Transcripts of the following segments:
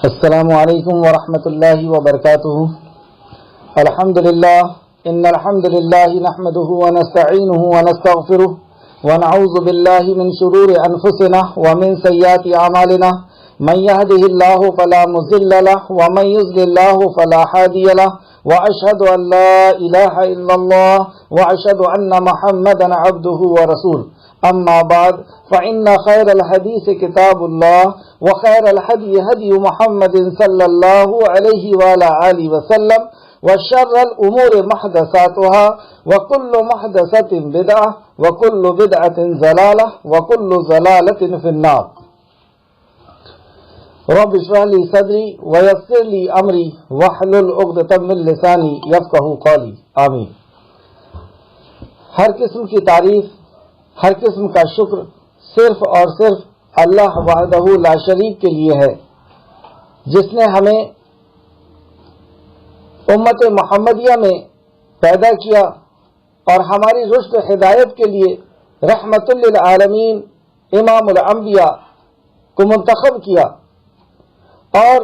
السلام علیکم ورحمۃ اللہ وبرکاتہ۔ الحمد للہ ان الحمد للہ نحمده ونستعینه ونستغفره ونعوذ باللہ من شرور انفسنا ومن سیئات اعمالنا من يهده الله فلا مضل له ومن يضلل الله فلا هادي له واشهد ان لا اله الا الله واشهد ان محمدا عبده ورسوله اما بعد فان خير الحديث كتاب الله وخير الهدي هدي محمد صلى الله عليه وعلى اله وسلم وشر الامور محدثاتها وكل محدثة بدعة وكل بدعة ضلالة وكل ضلالة في النار۔ رب اشرح لي صدري ويسر لي امري واحلل عقدة من لساني يفقهوا قولي آمین۔ ہر قسم کی تعریف، ہر قسم کا شکر صرف اور صرف اللہ وحدہ لا شریک کے لیے ہے، جس نے ہمیں امت محمدیہ میں پیدا کیا اور ہماری رشد و ہدایت کے لیے رحمت للعالمین امام الانبیاء کو منتخب کیا اور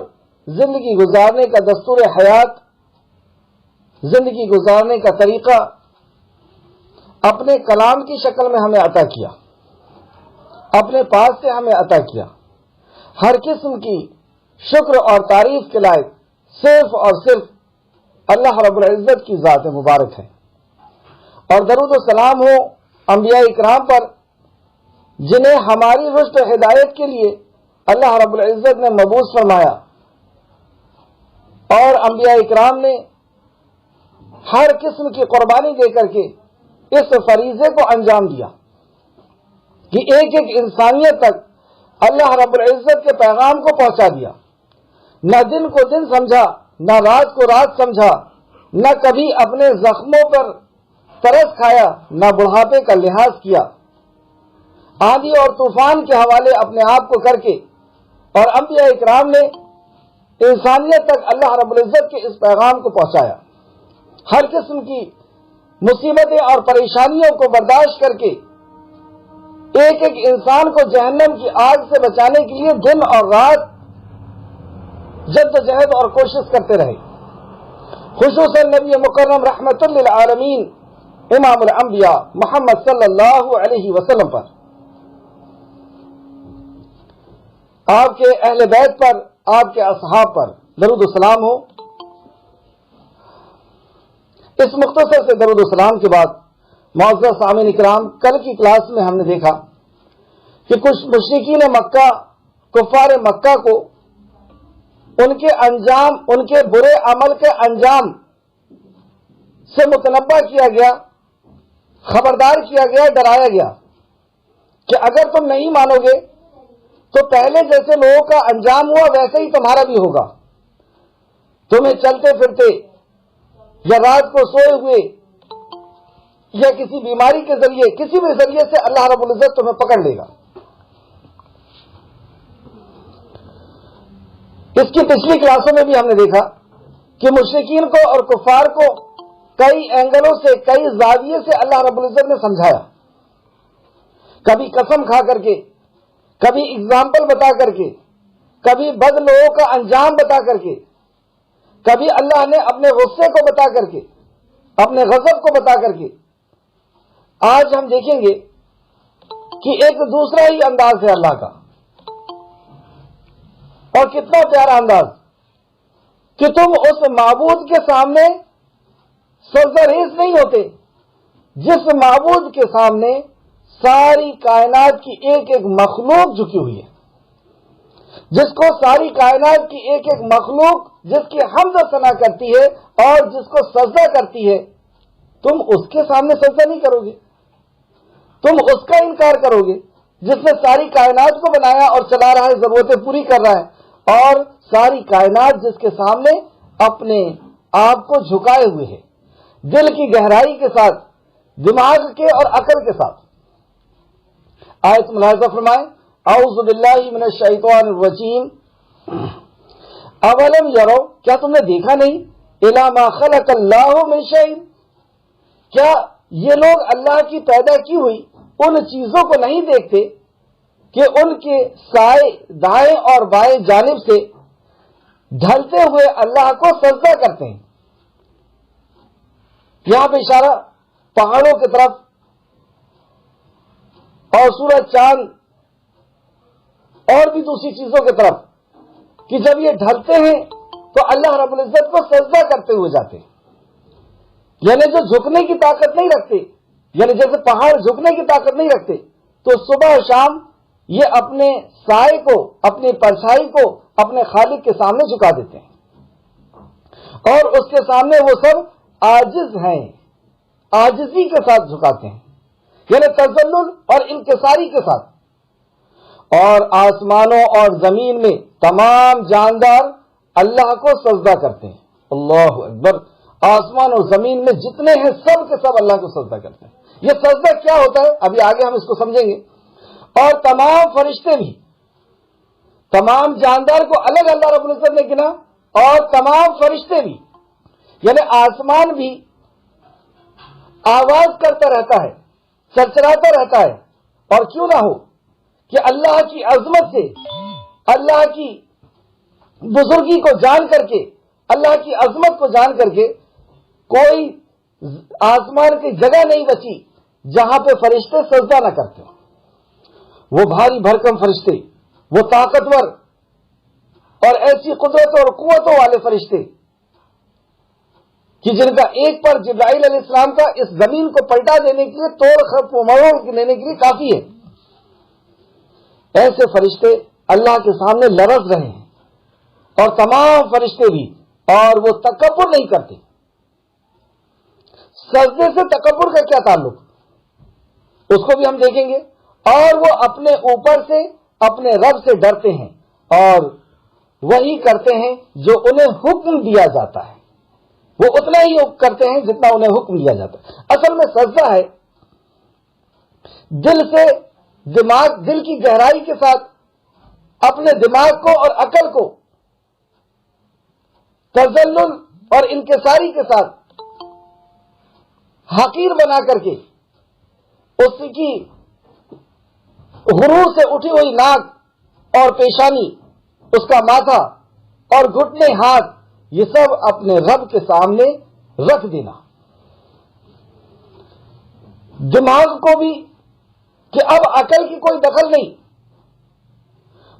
زندگی گزارنے کا دستور حیات، زندگی گزارنے کا طریقہ اپنے کلام کی شکل میں ہمیں عطا کیا، اپنے پاس سے ہمیں عطا کیا۔ ہر قسم کی شکر اور تعریف کے لائق صرف اور صرف اللہ رب العزت کی ذات مبارک ہے، اور درود و سلام ہو انبیاء اکرام پر، جنہیں ہماری رشد و ہدایت کے لیے اللہ رب العزت نے مبعوث فرمایا، اور انبیاء اکرام نے ہر قسم کی قربانی دے کر کے اس فریضے کو انجام دیا کہ ایک ایک انسانیت تک اللہ رب العزت کے پیغام کو پہنچا دیا۔ نہ دن کو دن سمجھا، نہ رات کو رات سمجھا، نہ کبھی اپنے زخموں پر ترس کھایا، نہ بڑھاپے کا لحاظ کیا، آندھی اور طوفان کے حوالے اپنے آپ کو کر کے، اور انبیاء اکرام نے انسانیت تک اللہ رب العزت کے اس پیغام کو پہنچایا۔ ہر قسم کی مصیبتیں اور پریشانیوں کو برداشت کر کے ایک ایک انسان کو جہنم کی آگ سے بچانے کے لیے دن اور رات جدوجہد اور کوشش کرتے رہے، خصوصاً نبی مکرم رحمت للعالمین امام الانبیاء محمد صلی اللہ علیہ وسلم پر، آپ کے اہل بیت پر، آپ کے اصحاب پر درود و سلام ہو۔ اس مختصر سے درود و سلام کے بعد معزز سامعین اکرام، کل کی کلاس میں ہم نے دیکھا کہ کچھ مشرکین مکہ، کفار مکہ کو ان کے انجام، ان کے برے عمل کے انجام سے متنبہ کیا گیا، خبردار کیا گیا، ڈرایا گیا کہ اگر تم نہیں مانو گے تو پہلے جیسے لوگوں کا انجام ہوا ویسے ہی تمہارا بھی ہوگا۔ تمہیں چلتے پھرتے یا رات کو سوئے ہوئے یا کسی بیماری کے ذریعے، کسی بھی ذریعے سے اللہ رب العزت تمہیں پکڑ لے گا۔ اس کی پچھلی کلاسوں میں بھی ہم نے دیکھا کہ مشرکین کو اور کفار کو کئی اینگلوں سے، کئی زاویے سے اللہ رب العزت نے سمجھایا، کبھی قسم کھا کر کے، کبھی اگزامپل بتا کر کے، کبھی بد لوگوں کا انجام بتا کر کے، کبھی اللہ نے اپنے غصے کو بتا کر کے، اپنے غضب کو بتا کر کے۔ آج ہم دیکھیں گے کہ ایک دوسرا ہی انداز ہے اللہ کا، اور کتنا پیارا انداز کہ تم اس معبود کے سامنے سجدہ ریز نہیں ہوتے جس معبود کے سامنے ساری کائنات کی ایک ایک مخلوق جھکی ہوئی ہے، جس کو ساری کائنات کی ایک ایک مخلوق، جس کی حمد و ثنا کرتی ہے اور جس کو سجدہ کرتی ہے، تم اس کے سامنے سجدہ نہیں کرو گے، تم اس کا انکار کرو گے جس نے ساری کائنات کو بنایا اور چلا رہا ہے، ضرورتیں پوری کر رہا ہے، اور ساری کائنات جس کے سامنے اپنے آپ کو جھکائے ہوئے ہے، دل کی گہرائی کے ساتھ، دماغ کے اور عقل کے ساتھ۔ آیت ملاحظہ فرمائیں، اعوذ باللہ من الشیطان الرجیم، اولم یرو، کیا تم نے دیکھا نہیں، الی ما خلق اللہ من شیء، کیا یہ لوگ اللہ کی پیدا کی ہوئی ان چیزوں کو نہیں دیکھتے کہ ان کے سائے دائیں اور بائیں جانب سے ڈھلتے ہوئے اللہ کو سجدہ کرتے ہیں. یہاں پہ اشارہ پہاڑوں کی طرف اور سورج چاند اور بھی دوسری چیزوں کی طرف کہ جب یہ ڈھلتے ہیں تو اللہ رب العزت کو سجدہ کرتے ہوئے جاتے ہیں. یعنی جو جھکنے کی طاقت نہیں رکھتے، یعنی جیسے پہاڑ جھکنے کی طاقت نہیں رکھتے، تو صبح و شام یہ اپنے سائے کو، اپنی پرچھائی کو اپنے خالق کے سامنے جھکا دیتے ہیں اور اس کے سامنے وہ سب عاجز ہیں، عاجزی کے ساتھ جھکاتے ہیں، یعنی تذلل اور انکساری کے ساتھ. اور آسمانوں اور زمین میں تمام جاندار اللہ کو سجدہ کرتے ہیں. اللہ اکبر. آسمان اور زمین میں جتنے ہیں سب کے سب اللہ کو سجدہ کرتے ہیں. یہ سجدہ کیا ہوتا ہے ابھی آگے ہم اس کو سمجھیں گے. اور تمام فرشتے بھی، تمام جاندار کو الگ اللہ رب العزت نے گنا، اور تمام فرشتے بھی، یعنی آسمان بھی آواز کرتا رہتا ہے، چرچراتا رہتا ہے. اور کیوں نہ ہو کہ اللہ کی عظمت سے، اللہ کی بزرگی کو جان کر کے، اللہ کی عظمت کو جان کر کے کوئی آسمان کی جگہ نہیں بچی جہاں پہ فرشتے سجدہ نہ کرتے. وہ بھاری بھرکم فرشتے، وہ طاقتور اور ایسی قدرت اور قوتوں والے فرشتے کہ جن کا ایک پر جبرائیل علیہ السلام کا اس زمین کو پلٹا دینے کے لیے، توڑ خراب و مروڑ لینے کے لیے کافی ہے. ایسے فرشتے اللہ کے سامنے لرز رہے ہیں، اور تمام فرشتے بھی، اور وہ تکبر نہیں کرتے. سجدے سے تکبر کا کیا تعلق، اس کو بھی ہم دیکھیں گے. اور وہ اپنے اوپر سے، اپنے رب سے ڈرتے ہیں اور وہی کرتے ہیں جو انہیں حکم دیا جاتا ہے. وہ اتنا ہی کرتے ہیں جتنا انہیں حکم دیا جاتا ہے. اصل میں سجدہ ہے دل سے دماغ، دل کی گہرائی کے ساتھ اپنے دماغ کو اور عقل کو تذلل اور انکساری کے ساتھ حقیر بنا کر کے اس کی غرور سے اٹھی ہوئی ناک اور پیشانی، اس کا ماتھا اور گھٹنے ہاتھ، یہ سب اپنے رب کے سامنے رکھ دینا. دماغ کو بھی کہ اب عقل کی کوئی دخل نہیں،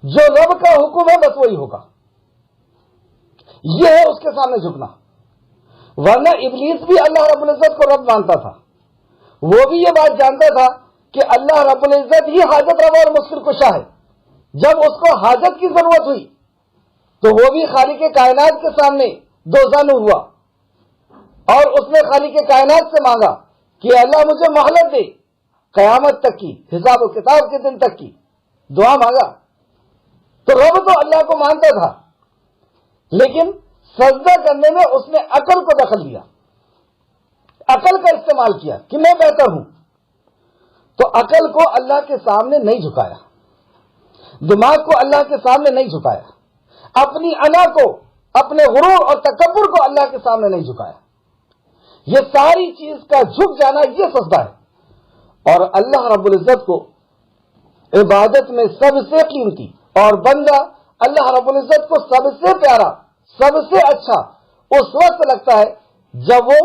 جو رب کا حکم ہے بس وہی ہوگا. یہ ہے اس کے سامنے جھکنا. ورنہ ابلیس بھی اللہ رب العزت کو رب مانتا تھا. وہ بھی یہ بات جانتا تھا کہ اللہ رب العزت ہی حاجت روا اور مشکل کشا ہے. جب اس کو حاجت کی ضرورت ہوئی تو وہ بھی خالق کائنات کے سامنے دوزانو ہوا، اور اس نے خالق کائنات سے مانگا کہ اللہ مجھے مہلت دے، قیامت تک کی، حساب و کتاب کے دن تک کی دعا مانگا. تو رب تو اللہ کو مانتا تھا، لیکن سجدہ کرنے میں اس نے عقل کو دخل دیا، عقل کا استعمال کیا کہ میں بہتر ہوں. تو عقل کو اللہ کے سامنے نہیں جھکایا، دماغ کو اللہ کے سامنے نہیں جھکایا، اپنی انا کو، اپنے غرور اور تکبر کو اللہ کے سامنے نہیں جھکایا. یہ ساری چیز کا جھک جانا یہ سجدہ ہے. اور اللہ رب العزت کو عبادت میں سب سے قیمتی اور بندہ اللہ رب العزت کو سب سے پیارا، سب سے اچھا اس وقت لگتا ہے جب وہ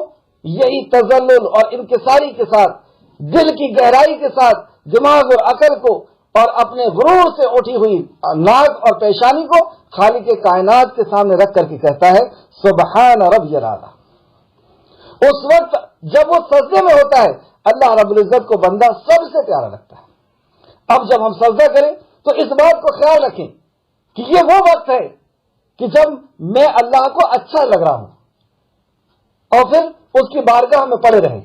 یہی تذلل اور انکساری کے ساتھ، دل کی گہرائی کے ساتھ دماغ اور عقل کو اور اپنے غرور سے اٹھی ہوئی ناک اور پیشانی کو خالق کائنات کے سامنے رکھ کر کے کہتا ہے سبحان ربی الاعلی. اس وقت جب وہ سجدے میں ہوتا ہے اللہ رب العزت کو بندہ سب سے پیارا لگتا ہے. اب جب ہم سجدہ کریں تو اس بات کو خیال رکھیں کہ یہ وہ وقت ہے کہ جب میں اللہ کو اچھا لگ رہا ہوں اور پھر اس کی بارگاہ میں پڑے رہیں.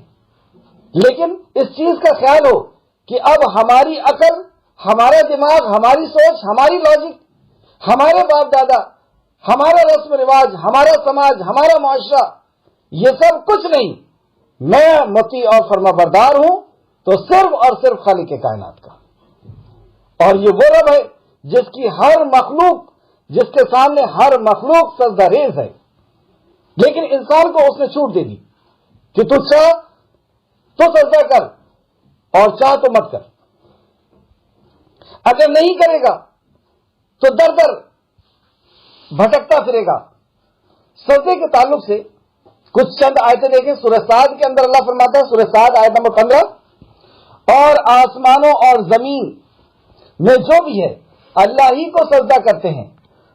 لیکن اس چیز کا خیال ہو کہ اب ہماری عقل، ہمارا دماغ، ہماری سوچ، ہماری لاجک، ہمارے باپ دادا، ہمارا رسم رواج، ہمارا سماج، ہمارا معاشرہ، یہ سب کچھ نہیں. میں مطیع اور فرما بردار ہوں تو صرف اور صرف خالق کائنات کا. اور یہ وہ رب ہے جس کی ہر مخلوق، جس کے سامنے ہر مخلوق سجدہ ریز ہے. لیکن انسان کو اس نے چھوٹ دے دی کہ تو چاہ تو سجدہ کر اور چاہ تو مت کر. اگر نہیں کرے گا تو در در بھٹکتا پھرے گا۔ سجدے کے تعلق سے کچھ چند آیتیں دیکھیں۔ سورہ صاد کے اندر اللہ فرماتا ہے، سورہ صاد آیت نمبر 15، اور آسمانوں اور زمین میں جو بھی ہے اللہ ہی کو سجدہ کرتے ہیں،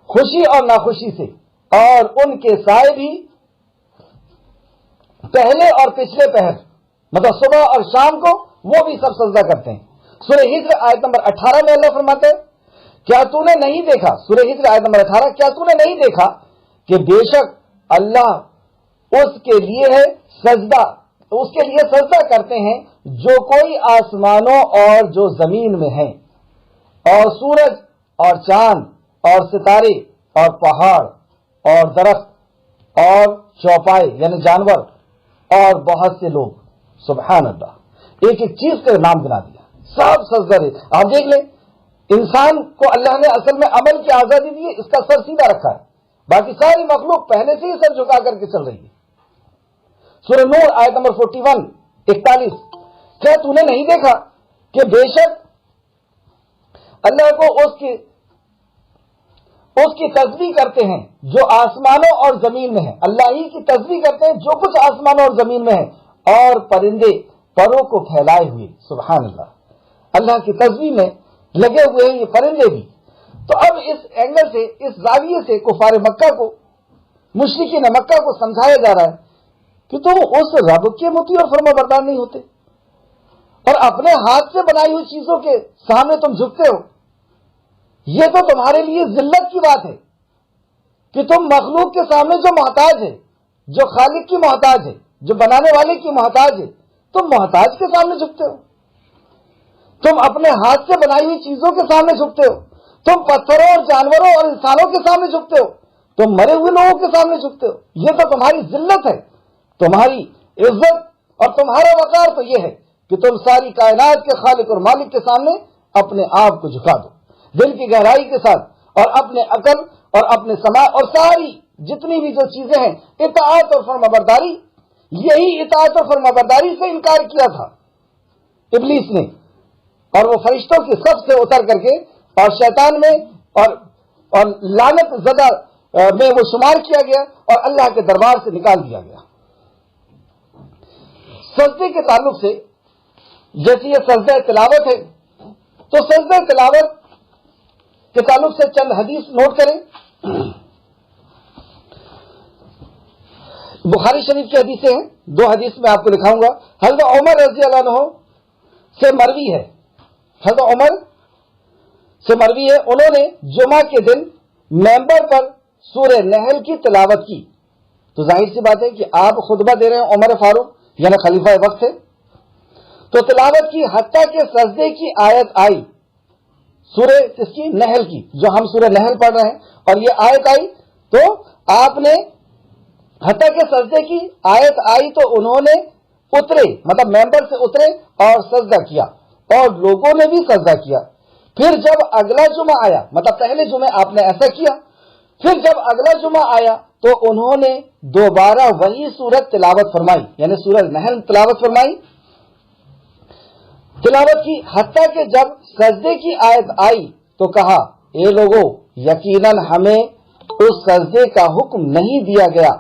خوشی اور ناخوشی سے، اور ان کے سائے بھی پہلے اور پچھلے پہر، مطلب صبح اور شام کو وہ بھی سب سجدہ کرتے ہیں۔ سورہ ہجر آیت نمبر 18 میں اللہ فرماتا ہے، کیا تو نے نہیں دیکھا، سورہ ہجر آیت نمبر 18، کیا تو نے نہیں دیکھا کہ بے شک اللہ اس کے لیے سجدہ کرتے ہیں جو کوئی آسمانوں اور جو زمین میں ہیں، اور سورج اور چاند اور ستارے اور پہاڑ اور درخت اور چوپائے یعنی جانور اور بہت سے لوگ۔ سبحان اللہ، ایک ایک چیز کا نام گنا دیا، سب سجدہ ہے۔ آپ دیکھ لیں، انسان کو اللہ نے اصل میں عمل کی آزادی دی ہے، اس کا سر سیدھا رکھا ہے، باقی ساری مخلوق پہلے سے ہی سر جھکا کر کے چل رہی ہے۔ سورہ نور آیت نمبر 41 کیا تو نے نہیں دیکھا کہ بے شک اللہ کو اس کی تسبیح کرتے ہیں جو آسمانوں اور زمین میں ہے، اللہ ہی کی تسبیح کرتے ہیں جو کچھ آسمانوں اور زمین میں ہے، اور پرندے پروں کو پھیلائے ہوئے۔ سبحان اللہ، اللہ کی تسبیح میں لگے ہوئے ہیں یہ پرندے بھی۔ تو اب اس اینگل سے، اس زاویے سے کفار مکہ کو، مشرکین مکہ کو سمجھایا جا رہا ہے کہ تم اس رب کے مطیع اور فرما بردار نہیں ہوتے، اور اپنے ہاتھ سے بنائی ہوئی چیزوں کے سامنے تم جھکتے ہو۔ یہ تو تمہارے لیے ذلت کی بات ہے کہ تم مخلوق کے سامنے جو محتاج ہے، جو خالق کی محتاج ہے، جو بنانے والے کی محتاج ہے، تم محتاج کے سامنے جھکتے ہو، تم اپنے ہاتھ سے بنائی ہوئی چیزوں کے سامنے جھکتے ہو، تم پتھروں اور جانوروں اور انسانوں کے سامنے جھکتے ہو، تم مرے ہوئے لوگوں کے سامنے جھکتے ہو۔ یہ تو تمہاری ذلت ہے، تمہاری عزت اور تمہارا وقار تو یہ ہے کہ تم ساری کائنات کے خالق اور مالک کے سامنے اپنے آپ کو جھکا دو دل کی گہرائی کے ساتھ، اور اپنے عقل اور اپنے سماع اور ساری جتنی بھی جو چیزیں ہیں، اطاعت اور فرمانبرداری، یہی اطاعت اور فرمانبرداری سے انکار کیا تھا ابلیس نے، اور وہ فرشتوں کی صف سے اتر کر کے اور شیطان میں اور لعنت زدہ میں وہ شمار کیا گیا اور اللہ کے دربار سے نکال دیا گیا۔ سجدے کے تعلق سے، جیسے یہ سجدہ تلاوت ہے، تو سجدہ تلاوت کے تعلق سے چند حدیث نوٹ کریں۔ بخاری شریف کی حدیثیں ہیں، 2 حدیث میں آپ کو لکھاؤں گا۔ حضرت عمر رضی اللہ عنہ سے مروی ہے، حضرت عمر سے مروی ہے، انہوں نے جمعہ کے دن ممبر پر سورہ نحل کی تلاوت کی۔ تو ظاہر سی بات ہے کہ آپ خطبہ دے رہے ہیں، عمر فاروق یعنی خلیفہ وقت ہے، تو تلاوت کی، حتیٰ کہ سجدے کی آیت آئی، سورہ اس کی نحل کی، جو ہم سورہ نحل پڑھ رہے ہیں، اور یہ آیت آئی تو آپ نے، حتیٰ کہ سجدے کی آیت آئی تو انہوں نے اترے، مطلب ممبر سے اترے اور سجدہ کیا، اور لوگوں نے بھی سجدہ کیا۔ پھر جب اگلا جمعہ آیا، مطلب پہلے جمعے آپ نے ایسا کیا، پھر جب اگلا جمعہ آیا تو انہوں نے دوبارہ وہی سورت تلاوت فرمائی، یعنی سورہ نحل تلاوت فرمائی، تلاوت کی، حتیٰ کہ جب سجدے کی آیت آئی تو کہا، اے لوگو، یقیناً ہمیں اس سجدے کا حکم نہیں دیا گیا،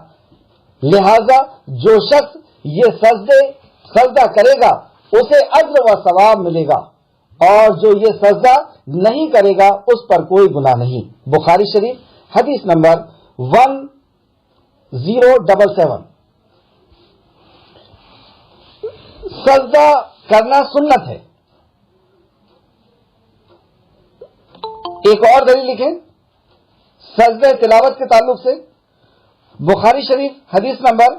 لہذا جو شخص یہ سجدہ کرے گا اسے اجر و ثواب ملے گا، اور جو یہ سجدہ نہیں کرے گا اس پر کوئی گناہ نہیں۔ بخاری شریف حدیث نمبر 1077۔ سجدہ کرنا سنت ہے۔ ایک اور دلیل لکھیں سجدہ تلاوت کے تعلق سے، بخاری شریف حدیث نمبر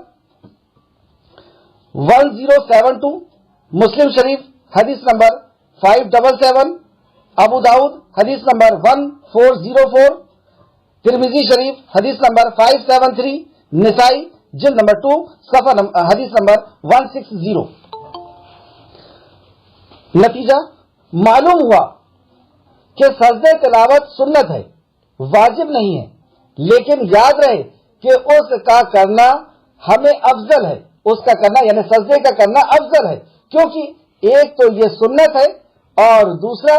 1072، مسلم شریف حدیث نمبر 577، ابو داؤد حدیث نمبر 1404، ترمذی شریف حدیث نمبر 573، نسائی جلد نمبر 2 صفحہ حدیث نمبر 160۔ نتیجہ معلوم ہوا کہ سجدہ تلاوت سنت ہے، واجب نہیں ہے، لیکن یاد رہے کہ اس کا کرنا ہمیں افضل ہے، اس کا کرنا یعنی سجدے کا کرنا افضل ہے، کیونکہ ایک تو یہ سنت ہے اور دوسرا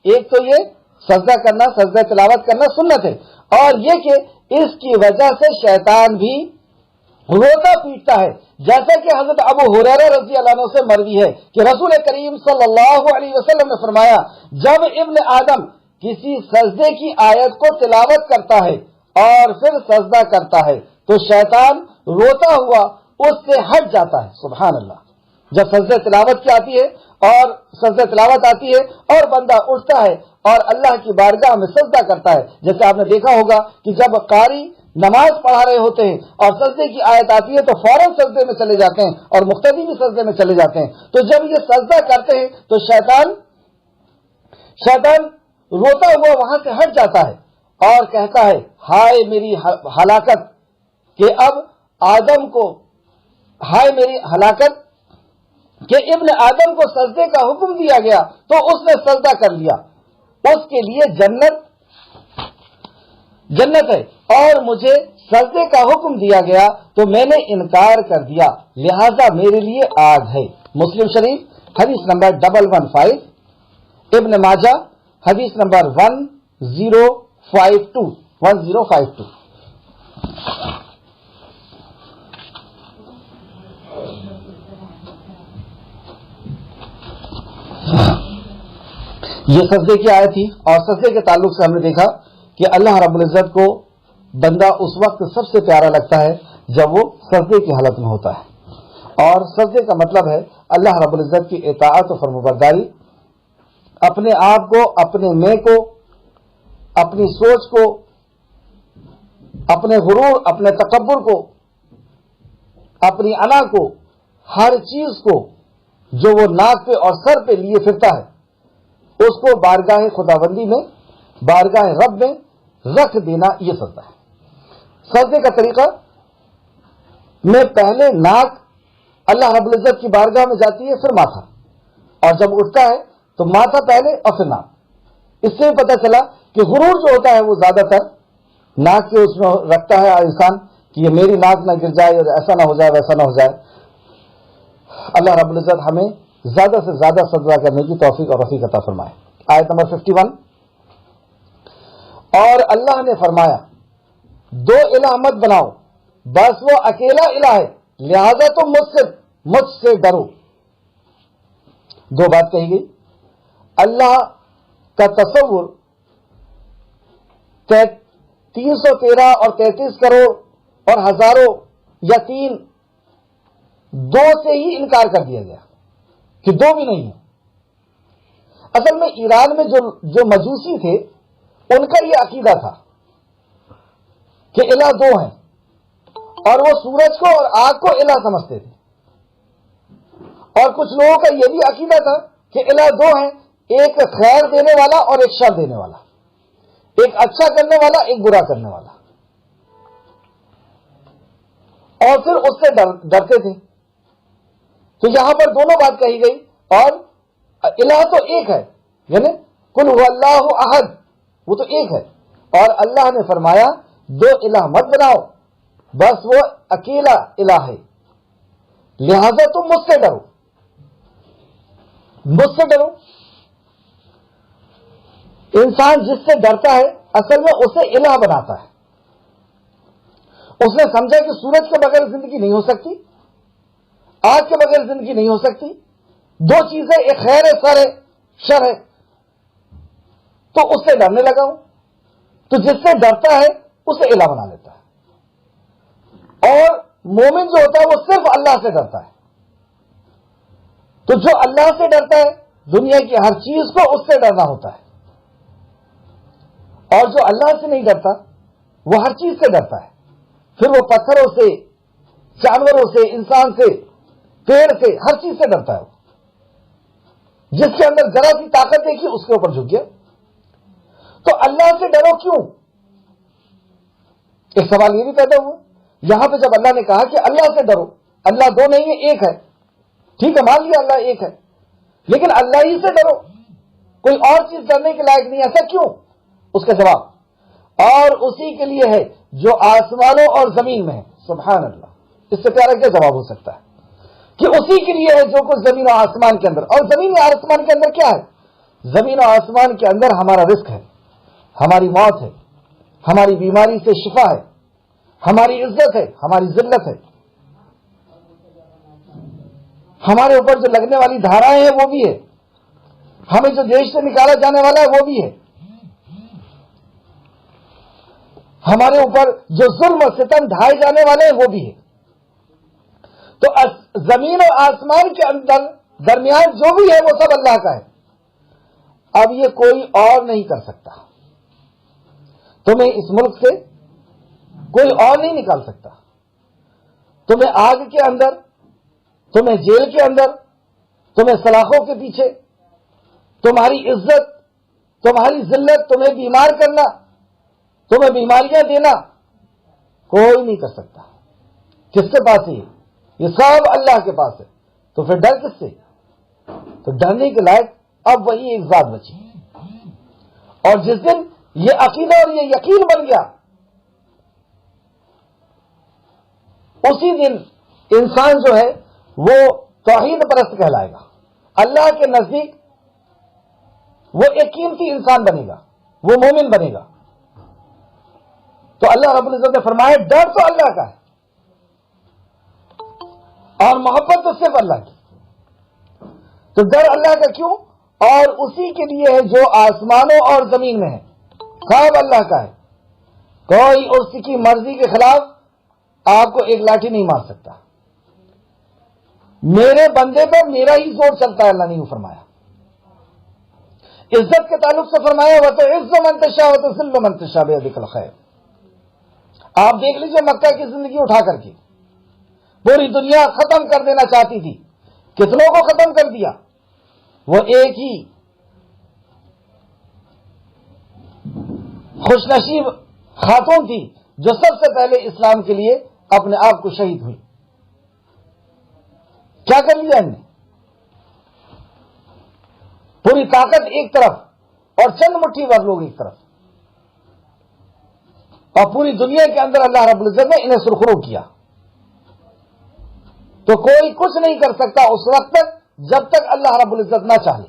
ایک تو یہ سجدہ کرنا، سجدہ تلاوت کرنا سنت ہے، اور یہ کہ اس کی وجہ سے شیطان بھی روتا پیٹتا ہے، جیسا کہ حضرت ابو ہریرہ رضی اللہ عنہ سے مروی ہے کہ رسول کریم صلی اللہ علیہ وسلم نے فرمایا، جب ابن آدم کسی سجدے کی آیت کو تلاوت کرتا ہے اور پھر سجدہ کرتا ہے تو شیطان روتا ہوا اس سے ہٹ جاتا ہے۔ سبحان اللہ۔ جب سجدہ تلاوت کی آتی ہے اور سجدہ تلاوت آتی ہے اور بندہ اٹھتا ہے اور اللہ کی بارگاہ میں سجدہ کرتا ہے، جیسے آپ نے دیکھا ہوگا کہ جب قاری نماز پڑھا رہے ہوتے ہیں اور سجدے کی آیت آتی ہے تو فوراً سجدے میں چلے جاتے ہیں اور مقتدی بھی سجدے میں چلے جاتے ہیں۔ تو جب یہ سجدہ کرتے ہیں تو شیطان روتا ہوا وہاں سے ہٹ جاتا ہے اور کہتا ہے، ہائے میری ہلاکت، کہ اب آدم کو، ہائے میری ہلاکت کہ ابن آدم کو سجدے کا حکم دیا گیا تو اس نے سجدہ کر لیا، اس کے لیے جنت ہے، اور مجھے سجدے کا حکم دیا گیا تو میں نے انکار کر دیا، لہذا میرے لیے آگ ہے۔ مسلم شریف حدیث نمبر 115، ابن ماجہ حدیث نمبر 1052۔ یہ سجدے کی آیت تھی، اور سجدے کے تعلق سے ہم نے دیکھا کہ اللہ رب العزت کو بندہ اس وقت سب سے پیارا لگتا ہے جب وہ سجدے کی حالت میں ہوتا ہے، اور سجدے کا مطلب ہے اللہ رب العزت کی اطاعت و فرمانبرداری، اپنے آپ کو، اپنے میں کو، اپنی سوچ کو، اپنے غرور، اپنے تکبر کو، اپنی انا کو، ہر چیز کو جو وہ ناک پہ اور سر پہ لیے پھرتا ہے اس کو بارگاہ خداوندی میں، بارگاہ رب میں رکھ دینا، یہ سجدہ ہے۔ سجدے کا طریقہ میں پہلے ناک اللہ رب العزت کی بارگاہ میں جاتی ہے، پھر ماتھا، اور جب اٹھتا ہے تو ماتھا پہلے اور پھر ناک۔ اس سے بھی پتہ چلا کہ غرور جو ہوتا ہے وہ زیادہ تر ناک کے اس میں رکھتا ہے انسان کہ یہ میری ناک نہ گر جائے اور ایسا نہ ہو جائے، ویسا نہ ہو جائے۔ اللہ رب العزت ہمیں زیادہ سے زیادہ سجدہ کرنے کی توفیق اور رفیق عطا فرمائے۔ آیت نمبر 51، اور اللہ نے فرمایا، دو الہ مت بناؤ، بس وہ اکیلا الہ ہے، لہذا تم مجھ سے ڈرو۔ دو بات کہی گئی، اللہ کا تصور 313 اور 33 کروڑ اور ہزاروں یا 3، دو سے ہی انکار کر دیا گیا کہ دو بھی نہیں ہے۔ اصل میں ایران میں جو مجوسی تھے ان کا یہ عقیدہ تھا کہ الہ دو ہیں، اور وہ سورج کو اور آگ کو الہ سمجھتے تھے، اور کچھ لوگوں کا یہ بھی عقیدہ تھا کہ الہ دو ہیں، ایک خیر دینے والا اور ایک شر دینے والا، ایک اچھا کرنے والا، ایک برا کرنے والا، اور پھر اس سے ڈرتے تھے۔ تو یہاں پر دونوں بات کہی گئی، اور الہ تو ایک ہے، یعنی قل هو اللہ احد، وہ تو ایک ہے، اور اللہ نے فرمایا دو الہ مت بناؤ، بس وہ اکیلا الہ ہے، لہذا تم مجھ سے ڈرو، مجھ سے ڈرو۔ انسان جس سے ڈرتا ہے اصل میں اسے الہ بناتا ہے۔ اس نے سمجھا کہ سورج کے بغیر زندگی نہیں ہو سکتی، آگ کے بغیر زندگی نہیں ہو سکتی، دو چیزیں، ایک خیر ہے، شر ہے، تو اس سے ڈرنے لگا ہوں۔ تو جس سے ڈرتا ہے اسے الہ بنا لیتا ہے، اور مومن جو ہوتا ہے وہ صرف اللہ سے ڈرتا ہے۔ تو جو اللہ سے ڈرتا ہے دنیا کی ہر چیز کو اس سے ڈرنا ہوتا ہے، اور جو اللہ سے نہیں ڈرتا وہ ہر چیز سے ڈرتا ہے، پھر وہ پتھروں سے، جانوروں سے، انسان سے، پیڑ سے، ہر چیز سے ڈرتا ہے۔ جس کے اندر ذرا سی طاقت دیکھی اس کے اوپر جھک گیا۔ تو اللہ سے ڈرو کیوں؟ ایک سوال یہ بھی پیدا ہوا یہاں پہ، جب اللہ نے کہا کہ اللہ سے ڈرو، اللہ دو نہیں ہے ایک ہے، ٹھیک ہے مان لیا اللہ ایک ہے، لیکن اللہ ہی سے ڈرو، کوئی اور چیز ڈرنے کے لائق نہیں، ایسا کیوں؟ اس کا جواب، اور اسی کے لیے ہے جو آسمانوں اور زمین میں ہے۔ سبحان اللہ، اس سے پیارا کیا جواب ہو سکتا ہے کہ اسی کے لیے ہے جو کچھ زمین و آسمان کے اندر۔ اور زمین و آسمان کے اندر کیا ہے؟ زمین و آسمان کے اندر ہمارا رزق ہے، ہماری موت ہے، ہماری بیماری سے شفا ہے، ہماری عزت ہے، ہماری ذلت ہے، ہمارے اوپر جو لگنے والی دھارائیں ہیں وہ بھی ہے، ہمیں جو دیش سے نکالا جانے والا ہے وہ بھی ہے، ہمارے اوپر جو ظلم و ستم ڈھائے جانے والے ہیں وہ بھی ہے۔ تو زمین اور آسمان کے اندر درمیان جو بھی ہے وہ سب اللہ کا ہے۔ اب یہ کوئی اور نہیں کر سکتا، تمہیں اس ملک سے کوئی اور نہیں نکال سکتا، تمہیں آگ کے اندر، تمہیں جیل کے اندر، تمہیں سلاخوں کے پیچھے، تمہاری عزت، تمہاری ذلت، تمہیں بیمار کرنا، تمہیں بیماریاں دینا کوئی نہیں کر سکتا۔ کس کے پاس ہے یہ سب اللہ کے پاس ہے، تو پھر ڈر کس سے؟ تو ڈرنے کے لائق اب وہی ایک ذات بچی، اور جس دن یہ عقیدہ اور یہ یقین بن گیا اسی دن انسان جو ہے وہ توحید پرست کہلائے گا، اللہ کے نزدیک وہ ایک قیمتی انسان بنے گا، وہ مومن بنے گا۔ تو اللہ رب العزت نے فرمایا ڈر تو اللہ کا ہے اور محبت تو صرف اللہ کی۔ تو ڈر اللہ کا کیوں؟ اور اسی کے لیے ہے جو آسمانوں اور زمین میں ہے، سب اللہ کا ہے، کوئی اس کی مرضی کے خلاف آپ کو ایک لاٹھی نہیں مار سکتا۔ میرے بندے پر میرا ہی زور چلتا ہے، اللہ نے یوں فرمایا۔ عزت کے تعلق سے فرمایا وَتُعِزُّ مَن تَشَاءُ وَتُذِلُّ مَن تَشَاءُ بِيَدِكَ الْخَيْرُ۔ آپ دیکھ لیجئے مکہ کی زندگی اٹھا کر کے، پوری دنیا ختم کر دینا چاہتی تھی، کتنوں کو ختم کر دیا؟ وہ ایک ہی خوش نصیب خاتون تھی جو سب سے پہلے اسلام کے لیے اپنے آپ کو شہید ہوئی۔ کیا کر لیا ان نے؟ پوری طاقت ایک طرف اور چند مٹھی بھر لوگ ایک طرف، اور پوری دنیا کے اندر اللہ رب العزت نے انہیں سرخرو کیا۔ تو کوئی کچھ نہیں کر سکتا اس وقت تک جب تک اللہ رب العزت نہ چاہے۔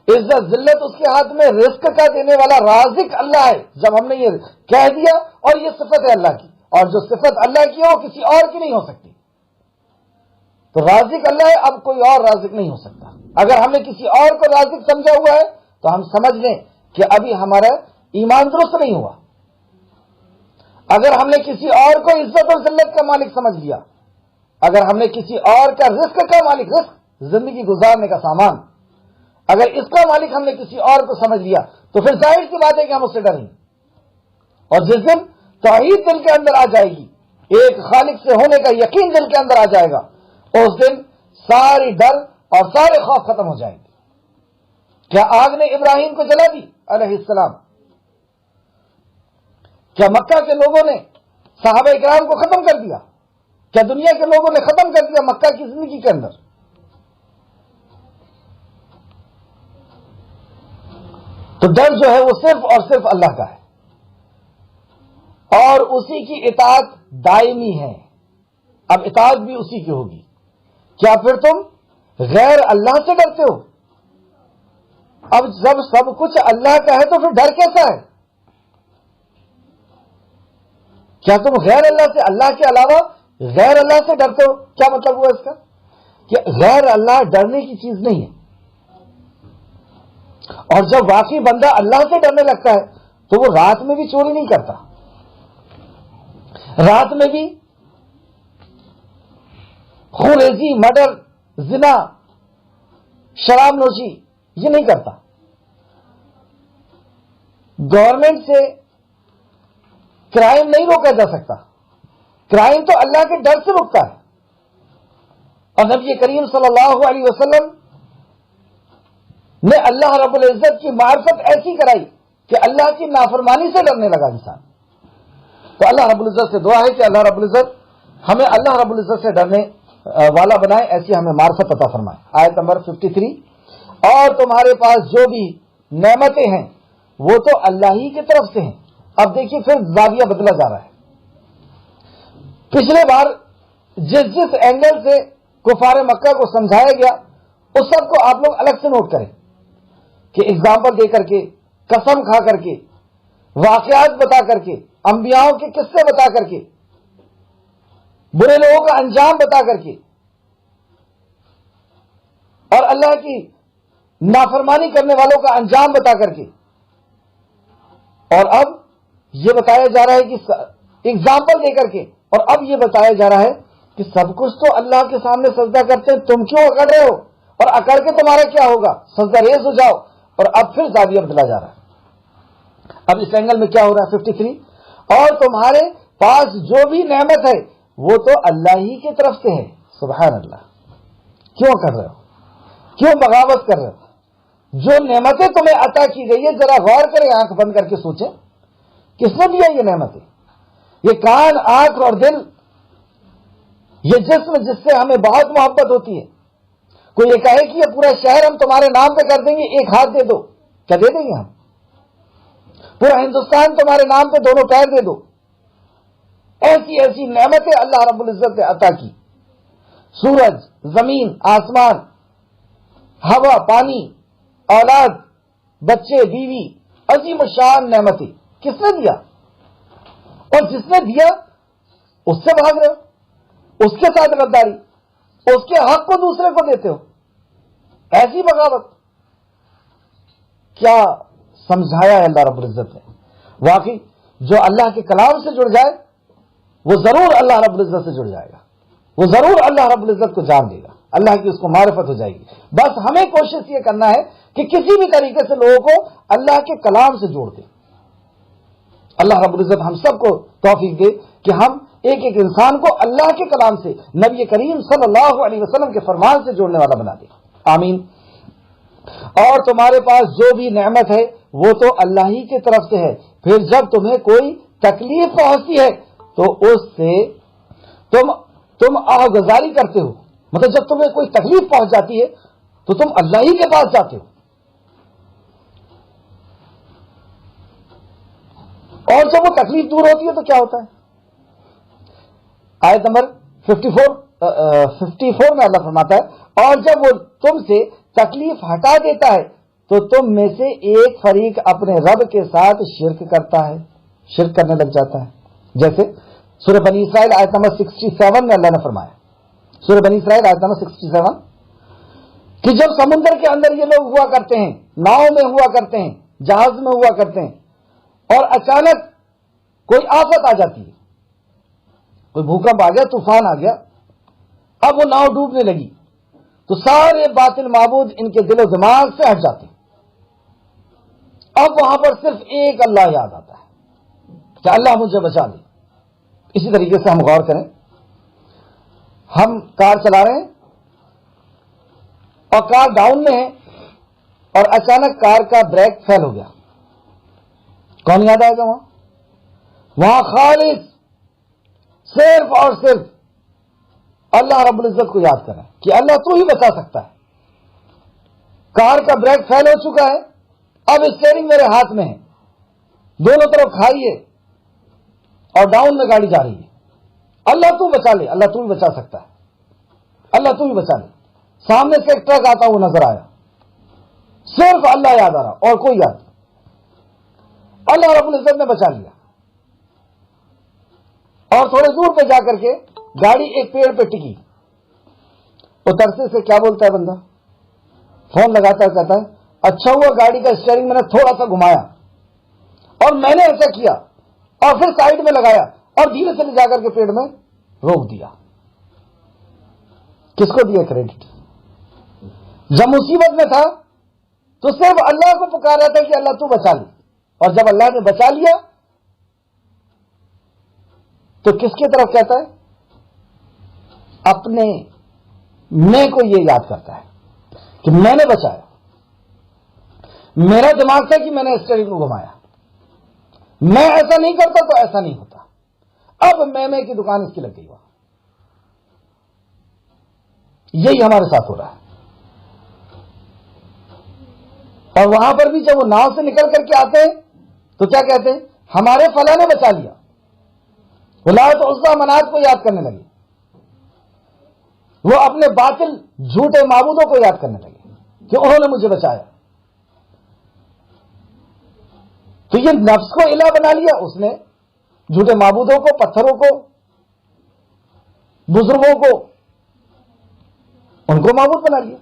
عزت ذلت اس کے ہاتھ میں، رزق کا دینے والا رازق اللہ ہے۔ جب ہم نے یہ کہہ دیا اور یہ صفت ہے اللہ کی، اور جو صفت اللہ کی ہے وہ کسی اور کی نہیں ہو سکتی، تو رازق اللہ ہے، اب کوئی اور رازق نہیں ہو سکتا۔ اگر ہم نے کسی اور کو رازق سمجھا ہوا ہے تو ہم سمجھ لیں کہ ابھی ہمارا ایمان درست نہیں ہوا۔ اگر ہم نے کسی اور کو عزت اور ذلت کا مالک سمجھ لیا، اگر ہم نے کسی اور کا رزق کا مالک، رزق زندگی گزارنے کا سامان، اگر اس کا مالک ہم نے کسی اور کو سمجھ لیا تو پھر ظاہر سی بات ہے کہ ہم اس سے ڈریں گے۔ اور جس دن توحید دل کے اندر آ جائے گی، ایک خالق سے ہونے کا یقین دل کے اندر آ جائے گا، اس دن ساری ڈر اور سارے خوف ختم ہو جائیں گے۔ کیا آگ نے ابراہیم کو جلا دی علیہ السلام؟ کیا مکہ کے لوگوں نے صحابہ اکرام کو ختم کر دیا؟ کیا دنیا کے لوگوں نے ختم کر دیا مکہ کی زندگی کے اندر؟ تو ڈر جو ہے وہ صرف اور صرف اللہ کا ہے، اور اسی کی اطاعت دائمی ہے۔ اب اطاعت بھی اسی کی ہوگی۔ کیا پھر تم غیر اللہ سے ڈرتے ہو؟ اب جب سب کچھ اللہ کا ہے تو پھر ڈر کیسا ہے؟ کیا تم غیر اللہ سے، اللہ کے علاوہ غیر اللہ سے ڈرتے ہو؟ کیا مطلب ہوا اس کا؟ کہ غیر اللہ ڈرنے کی چیز نہیں ہے، اور جب واقعی بندہ اللہ سے ڈرنے لگتا ہے تو وہ رات میں بھی چوری نہیں کرتا، رات میں بھی خوریزی، مرڈر، زنا، شراب نوشی یہ نہیں کرتا۔ گورنمنٹ سے کرائم نہیں روکا جا سکتا، کرائم تو اللہ کے ڈر سے رکتا ہے۔ اور نبی کریم صلی اللہ علیہ وسلم نے اللہ رب العزت کی معرفت ایسی کرائی کہ اللہ کی نافرمانی سے ڈرنے لگا انسان۔ تو اللہ رب العزت سے دعا ہے کہ اللہ رب العزت ہمیں اللہ رب العزت سے ڈرنے والا بنائے، ایسی ہمیں معرفت عطا فرمائے۔ آیت نمبر 53، اور تمہارے پاس جو بھی نعمتیں ہیں وہ تو اللہ ہی کی طرف سے ہیں۔ اب دیکھیے پھر زاویہ بدلا جا رہا ہے۔ پچھلے بار جس اینگل سے کفار مکہ کو سمجھایا گیا اس سب کو آپ لوگ الگ سے نوٹ کریں، کہ اگزامپل دے کر کے، قسم کھا کر کے، واقعات بتا کر کے، انبیاؤں کے قصے بتا کر کے، برے لوگوں کا انجام بتا کر کے، اور اللہ کی نافرمانی کرنے والوں کا انجام بتا کر کے، اور اب یہ بتایا جا رہا ہے کہ اگزامپل دے کر کے، اور اب یہ بتایا جا رہا ہے کہ سب کچھ تو اللہ کے سامنے سجدہ کرتے ہیں، تم کیوں اکڑ رہے ہو؟ اور اکڑ کے تمہارا کیا ہوگا؟ سجدہ ریز ہو جاؤ۔ اور اب پھر زاویہ بدلا جا رہا ہے۔ اب اس اینگل میں کیا ہو رہا ہے؟ 53، اور تمہارے پاس جو بھی نعمت ہے وہ تو اللہ ہی کی طرف سے ہے۔ سبحان اللہ، کیوں کر رہے ہو؟ کیوں بغاوت کر رہے ہو؟ جو نعمتیں تمہیں عطا کی گئی ہے ذرا غور کریں، آنکھ بند کر کے سوچیں کس نے دیا یہ نعمتیں؟ یہ کان، آنکھ اور دل، یہ جسم جس سے ہمیں بہت محبت ہوتی ہے۔ کوئی یہ کہے کہ یہ پورا شہر ہم تمہارے نام پہ کر دیں گے، ایک ہاتھ دے دو، کیا دے دیں گے ہم؟ پورا ہندوستان تمہارے نام پہ دونوں پیر دے دو۔ ایسی ایسی نعمتیں اللہ رب العزت نے عطا کی، سورج، زمین، آسمان، ہوا، پانی، اولاد، بچے، بیوی، عظیم الشان نعمتیں کس نے دیا؟ اور جس نے دیا اس سے بھاگ رہے ہو، اس کے ساتھ غداری، اس کے حق کو دوسرے کو دیتے ہو، ایسی بغاوت۔ کیا سمجھایا ہے اللہ رب العزت نے؟ واقعی جو اللہ کے کلام سے جڑ جائے وہ ضرور اللہ رب العزت سے جڑ جائے گا، وہ ضرور اللہ رب العزت کو جان دے گا، اللہ کی اس کو معرفت ہو جائے گی۔ بس ہمیں کوشش یہ کرنا ہے کہ کسی بھی طریقے سے لوگوں کو اللہ کے کلام سے جوڑ دیں۔ اللہ رب العزت ہم سب کو توفیق دے کہ ہم ایک ایک انسان کو اللہ کے کلام سے، نبی کریم صلی اللہ علیہ وسلم کے فرمان سے جوڑنے والا بنا دے، آمین۔ اور تمہارے پاس جو بھی نعمت ہے وہ تو اللہ ہی کی طرف سے ہے، پھر جب تمہیں کوئی تکلیف پہنچتی ہے تو اس سے تم آہگزاری کرتے ہو، مطلب جب تمہیں کوئی تکلیف پہنچ جاتی ہے تو تم اللہ ہی کے پاس جاتے ہو، اور جب وہ تکلیف دور ہوتی ہے تو کیا ہوتا ہے؟ آیت نمبر 54 میں اللہ فرماتا ہے، اور جب وہ تم سے تکلیف ہٹا دیتا ہے تو تم میں سے ایک فریق اپنے رب کے ساتھ شرک کرتا ہے، شرک کرنے لگ جاتا ہے۔ جیسے سورہ بنی اسرائیل آیت نمبر 67 میں اللہ نے فرمایا، سورہ بنی اسرائیل آیت نمبر 67، کہ جب سمندر کے اندر یہ لوگ ہوا کرتے ہیں، ناؤں میں ہوا کرتے ہیں، جہاز میں ہوا کرتے ہیں، اور اچانک کوئی آفت آ جاتی ہے، کوئی بھوکمپ آ گیا، طوفان آ گیا، اب وہ ناؤ ڈوبنے لگی، تو سارے باطل معبود ان کے دل و دماغ سے ہٹ جاتے ہیں۔ اب وہاں پر صرف ایک اللہ یاد آتا ہے کہ اللہ مجھے بچا لے۔ اسی طریقے سے ہم غور کریں، ہم کار چلا رہے ہیں اور کار ڈاؤن میں ہے اور اچانک کار کا بریک فیل ہو گیا، کون یاد آئے گا وہاں خالص صرف اور صرف اللہ رب العزت کو یاد کریں کہ اللہ تو ہی بچا سکتا ہے۔ کار کا بریک فیل ہو چکا ہے، اب اسٹیئرنگ میرے ہاتھ میں ہے، دونوں طرف کھائی ہے اور ڈاؤن میں گاڑی جا رہی ہے، اللہ تو بچا لے، اللہ تو ہی بچا سکتا ہے، اللہ تو ہی بچا لے۔ سامنے سے ایک ٹرک آتا ہوا نظر آیا، صرف اللہ یاد آ رہا اور کوئی یاد نہیں، اللہ رب العزت نے بچا لیا۔ اور تھوڑے دور پہ جا کر کے گاڑی ایک پیڑ پہ ٹکی، اترتے سے کیا بولتا ہے بندہ؟ فون لگاتا ہے، کہتا ہے اچھا ہوا گاڑی کا اسٹیئرنگ میں نے تھوڑا سا گھمایا اور میں نے ایسا کیا، اور پھر سائڈ میں لگایا اور دھیرے سے لے جا کر کے پیڑ میں روک دیا۔ کس کو دیا کریڈٹ؟ جب مصیبت میں تھا تو صرف اللہ کو پکار رہا تھا کہ اللہ تو بچا لے، اور جب اللہ نے بچا لیا تو کس کی طرف کہتا ہے؟ اپنے میں کو یہ یاد کرتا ہے کہ میں نے بچایا، میرا دماغ تھا کہ میں نے اسٹیئرنگ کو گھمایا، میں ایسا نہیں کرتا تو ایسا نہیں ہوتا، اب میں کی دکان اس کی لگ گئی وہاں۔ یہی ہمارے ساتھ ہو رہا ہے، اور وہاں پر بھی جب وہ ناؤ سے نکل کر کے آتے ہیں تو کیا کہتے ہیں؟ ہمارے فلاں نے بچا لیا، لات عزا منات کو یاد کرنے لگے، وہ اپنے باطل جھوٹے معبودوں کو یاد کرنے لگے کہ انہوں نے مجھے بچایا۔ تو یہ نفس کو الہ بنا لیا اس نے، جھوٹے معبودوں کو، پتھروں کو، بزرگوں کو، ان کو معبود بنا لیا۔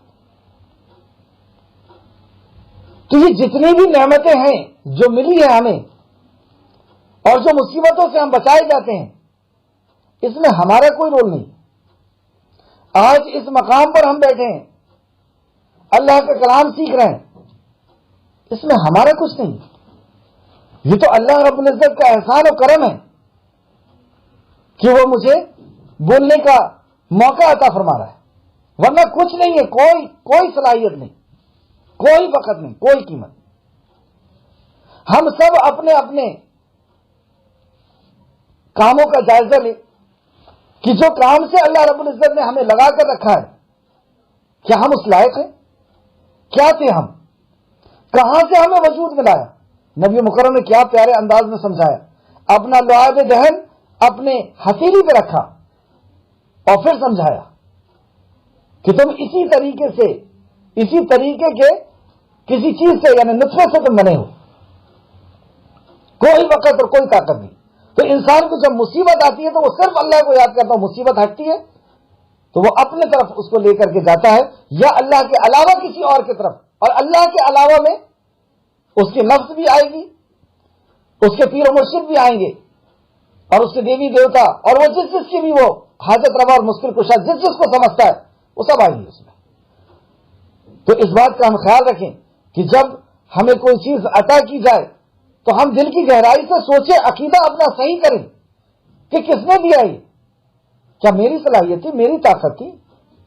تو یہ جتنی بھی نعمتیں ہیں جو ملی ہے ہمیں اور جو مصیبتوں سے ہم بچائے جاتے ہیں، اس میں ہمارا کوئی رول نہیں۔ آج اس مقام پر ہم بیٹھے ہیں، اللہ کا کلام سیکھ رہے ہیں، اس میں ہمارا کچھ نہیں۔ یہ تو اللہ رب العزت کا احسان و کرم ہے کہ وہ مجھے بولنے کا موقع عطا فرما رہا ہے، ورنہ کچھ نہیں ہے، کوئی صلاحیت نہیں، کوئی وقت نہیں، کوئی قیمت۔ ہم سب اپنے اپنے کاموں کا جائزہ لیں کہ جو کام سے اللہ رب العزت نے ہمیں لگا کر رکھا ہے، کیا ہم اس لائق ہیں؟ کیا تھے ہم؟ کہاں سے ہمیں وجود ملایا؟ نبی مکرم نے کیا پیارے انداز میں سمجھایا، اپنا لعاب دہن اپنے ہتھیلی پہ رکھا اور پھر سمجھایا کہ تم اسی طریقے کے کسی چیز سے، یعنی نطفے سے تم بنے ہو، کوئی وقت اور کوئی طاقت نہیں۔ تو انسان کو جب مصیبت آتی ہے تو وہ صرف اللہ کو یاد کرتا ہے، مصیبت ہٹتی ہے تو وہ اپنے طرف اس کو لے کر کے جاتا ہے، یا اللہ کے علاوہ کسی اور کی طرف، اور اللہ کے علاوہ میں اس کے نفس بھی آئے گی، اس کے پیر و مرشد بھی آئیں گے، اور اس کے دیوی دیوتا، اور وہ جس کی بھی وہ حاجت روا اور مشکل کشا جس کو سمجھتا ہے وہ سب آئیں گے اس میں۔ تو اس بات کا ہم خیال رکھیں کہ جب ہمیں کوئی چیز عطا کی جائے تو ہم دل کی گہرائی سے سوچیں، عقیدہ اپنا صحیح کریں کہ کس نے دیا یہ؟ کیا میری صلاحیت تھی، میری طاقت تھی،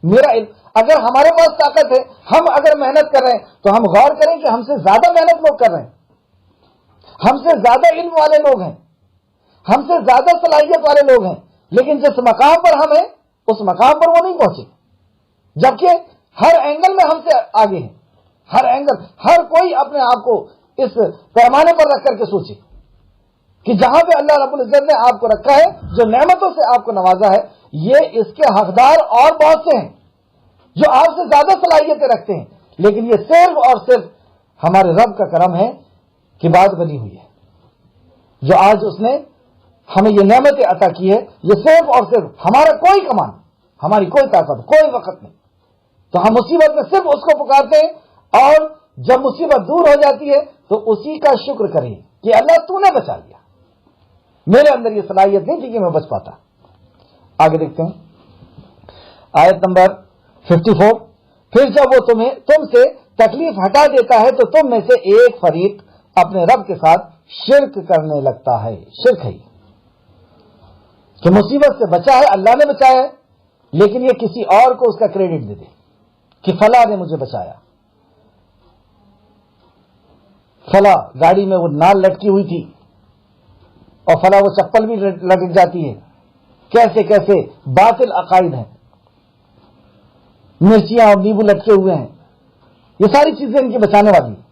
میرا علم؟ اگر ہمارے پاس طاقت ہے، ہم اگر محنت کر رہے ہیں تو ہم غور کریں کہ ہم سے زیادہ محنت لوگ کر رہے ہیں، ہم سے زیادہ علم والے لوگ ہیں، ہم سے زیادہ صلاحیت والے لوگ ہیں، لیکن جس مقام پر ہم ہیں اس مقام پر وہ نہیں پہنچے، جبکہ ہر اینگل میں ہم سے آگے ہیں، ہر اینگل، ہر کوئی اپنے آپ کو اس پیمانے پر رکھ کر کے سوچے کہ جہاں پہ اللہ رب العزت نے آپ کو رکھا ہے، جو نعمتوں سے آپ کو نوازا ہے، یہ اس کے حقدار اور بہت سے ہیں جو آپ سے زیادہ صلاحیتیں رکھتے ہیں، لیکن یہ صرف اور صرف ہمارے رب کا کرم ہے کہ بات بنی ہوئی ہے، جو آج اس نے ہمیں یہ نعمتیں عطا کی ہے، یہ صرف اور صرف ہمارا کوئی کمان، ہماری کوئی طاقت، کوئی وقت نہیں۔ تو ہم مصیبت میں صرف اس کو پکارتے ہیں، اور جب مصیبت دور ہو جاتی ہے تو اسی کا شکر کریں کہ اللہ تو نے بچا لیا، میرے اندر یہ صلاحیت نہیں تھی کہ میں بچ پاتا۔ آگے دیکھتے ہیں آیت نمبر 54۔ پھر جب وہ تم سے تکلیف ہٹا دیتا ہے تو تم میں سے ایک فریق اپنے رب کے ساتھ شرک کرنے لگتا ہے۔ شرک ہے کہ مصیبت سے بچا ہے، اللہ نے بچایا ہے، لیکن یہ کسی اور کو اس کا کریڈٹ دے دے کہ فلاں نے مجھے بچایا، فلاں گاڑی میں وہ نال لٹکی ہوئی تھی اور فلاں وہ چپل بھی لٹک جاتی ہے۔ کیسے کیسے باطل عقائد ہیں، مرچیاں اور نیبو لٹکے ہوئے ہیں، یہ ساری چیزیں ان کی بچانے والی ہیں۔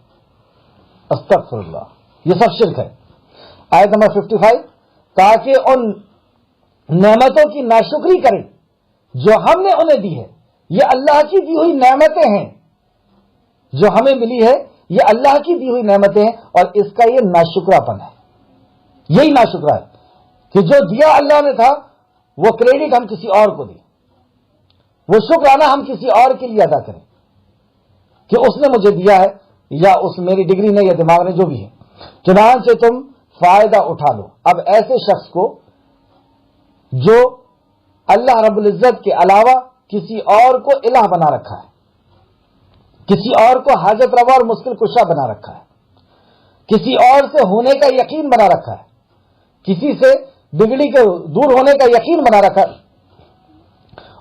استغفر اللہ، یہ سب شرک ہے۔ آیت نمبر 55، تاکہ ان نعمتوں کی ناشکری کریں جو ہم نے انہیں دی ہے۔ یہ اللہ کی دی ہوئی نعمتیں ہیں، جو ہمیں ملی ہے یہ اللہ کی دی ہوئی نعمتیں ہیں، اور اس کا یہ ناشکرا پن ہے، یہی ناشکرا ہے کہ جو دیا اللہ نے تھا وہ کریڈٹ ہم کسی اور کو دیں، وہ شکرانہ ہم کسی اور کے لیے ادا کریں کہ اس نے مجھے دیا ہے، یا اس میری ڈگری نے یا دماغ نے، جو بھی ہے، چنانچہ تم فائدہ اٹھا لو۔ اب ایسے شخص کو جو اللہ رب العزت کے علاوہ کسی اور کو الہ بنا رکھا ہے، کسی اور کو حاجت روا اور مشکل کشا بنا رکھا ہے، کسی اور سے ہونے کا یقین بنا رکھا ہے، کسی سے بگڑی کے دور ہونے کا یقین بنا رکھا ہے،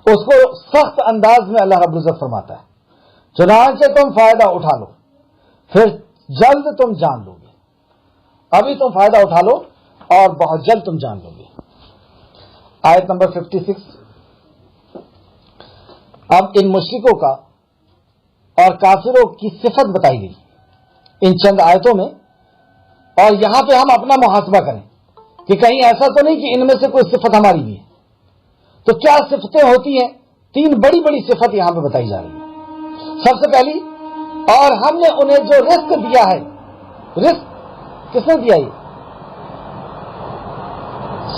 اس کو سخت انداز میں اللہ رب العزت فرماتا ہے چنانچہ تم فائدہ اٹھا لو، پھر جلد تم جان لو گے۔ ابھی تم فائدہ اٹھا لو اور بہت جلد تم جان لو گے۔ آیت نمبر 56۔ اب ان مشرکوں کا اور کافروں کی صفت بتائی گئی ان چند آیتوں میں، اور یہاں پہ ہم اپنا محاسبہ کریں کہ کہیں ایسا تو نہیں کہ ان میں سے کوئی صفت ہماری بھی ہے۔ تو کیا صفتیں ہوتی ہیں؟ تین بڑی بڑی صفت یہاں پہ بتائی جا رہی ہے۔ سب سے پہلی، اور ہم نے انہیں جو رزق دیا ہے، رزق کس نے دیا؟ یہ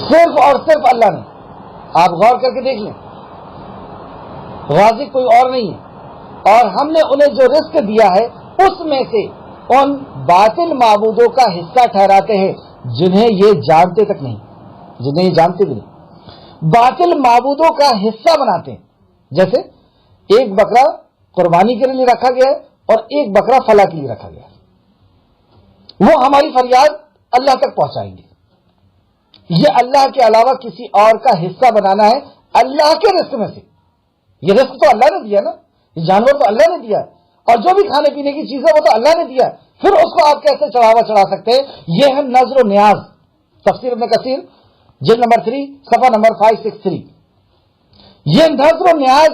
صرف اور صرف اللہ نے. آپ غور کر کے دیکھ لیں, رازق کوئی اور نہیں ہے. اور ہم نے انہیں جو رزق دیا ہے اس میں سے ان باطل معبودوں کا حصہ ٹھہراتے ہیں جنہیں یہ جانتے تک نہیں, جنہیں یہ جانتے بھی نہیں. باطل معبودوں کا حصہ بناتے ہیں. جیسے ایک بکرا قربانی کے لیے رکھا گیا ہے اور ایک بکرا فلاح کے لیے رکھا گیا ہے, وہ ہماری فریاد اللہ تک پہنچائیں گے. یہ اللہ کے علاوہ کسی اور کا حصہ بنانا ہے اللہ کے رزق میں سے. یہ رزق تو اللہ نے دیا نا, یہ جانور تو اللہ نے دیا, اور جو بھی کھانے پینے کی چیز ہے وہ تو اللہ نے دیا. پھر اس کو آپ کیسے چڑھا سکتے ہیں؟ یہ ہے نظر و نیاز. تفسیر ابن کثیر جلد نمبر 3 صفحہ نمبر 563. یہ نظر و نیاز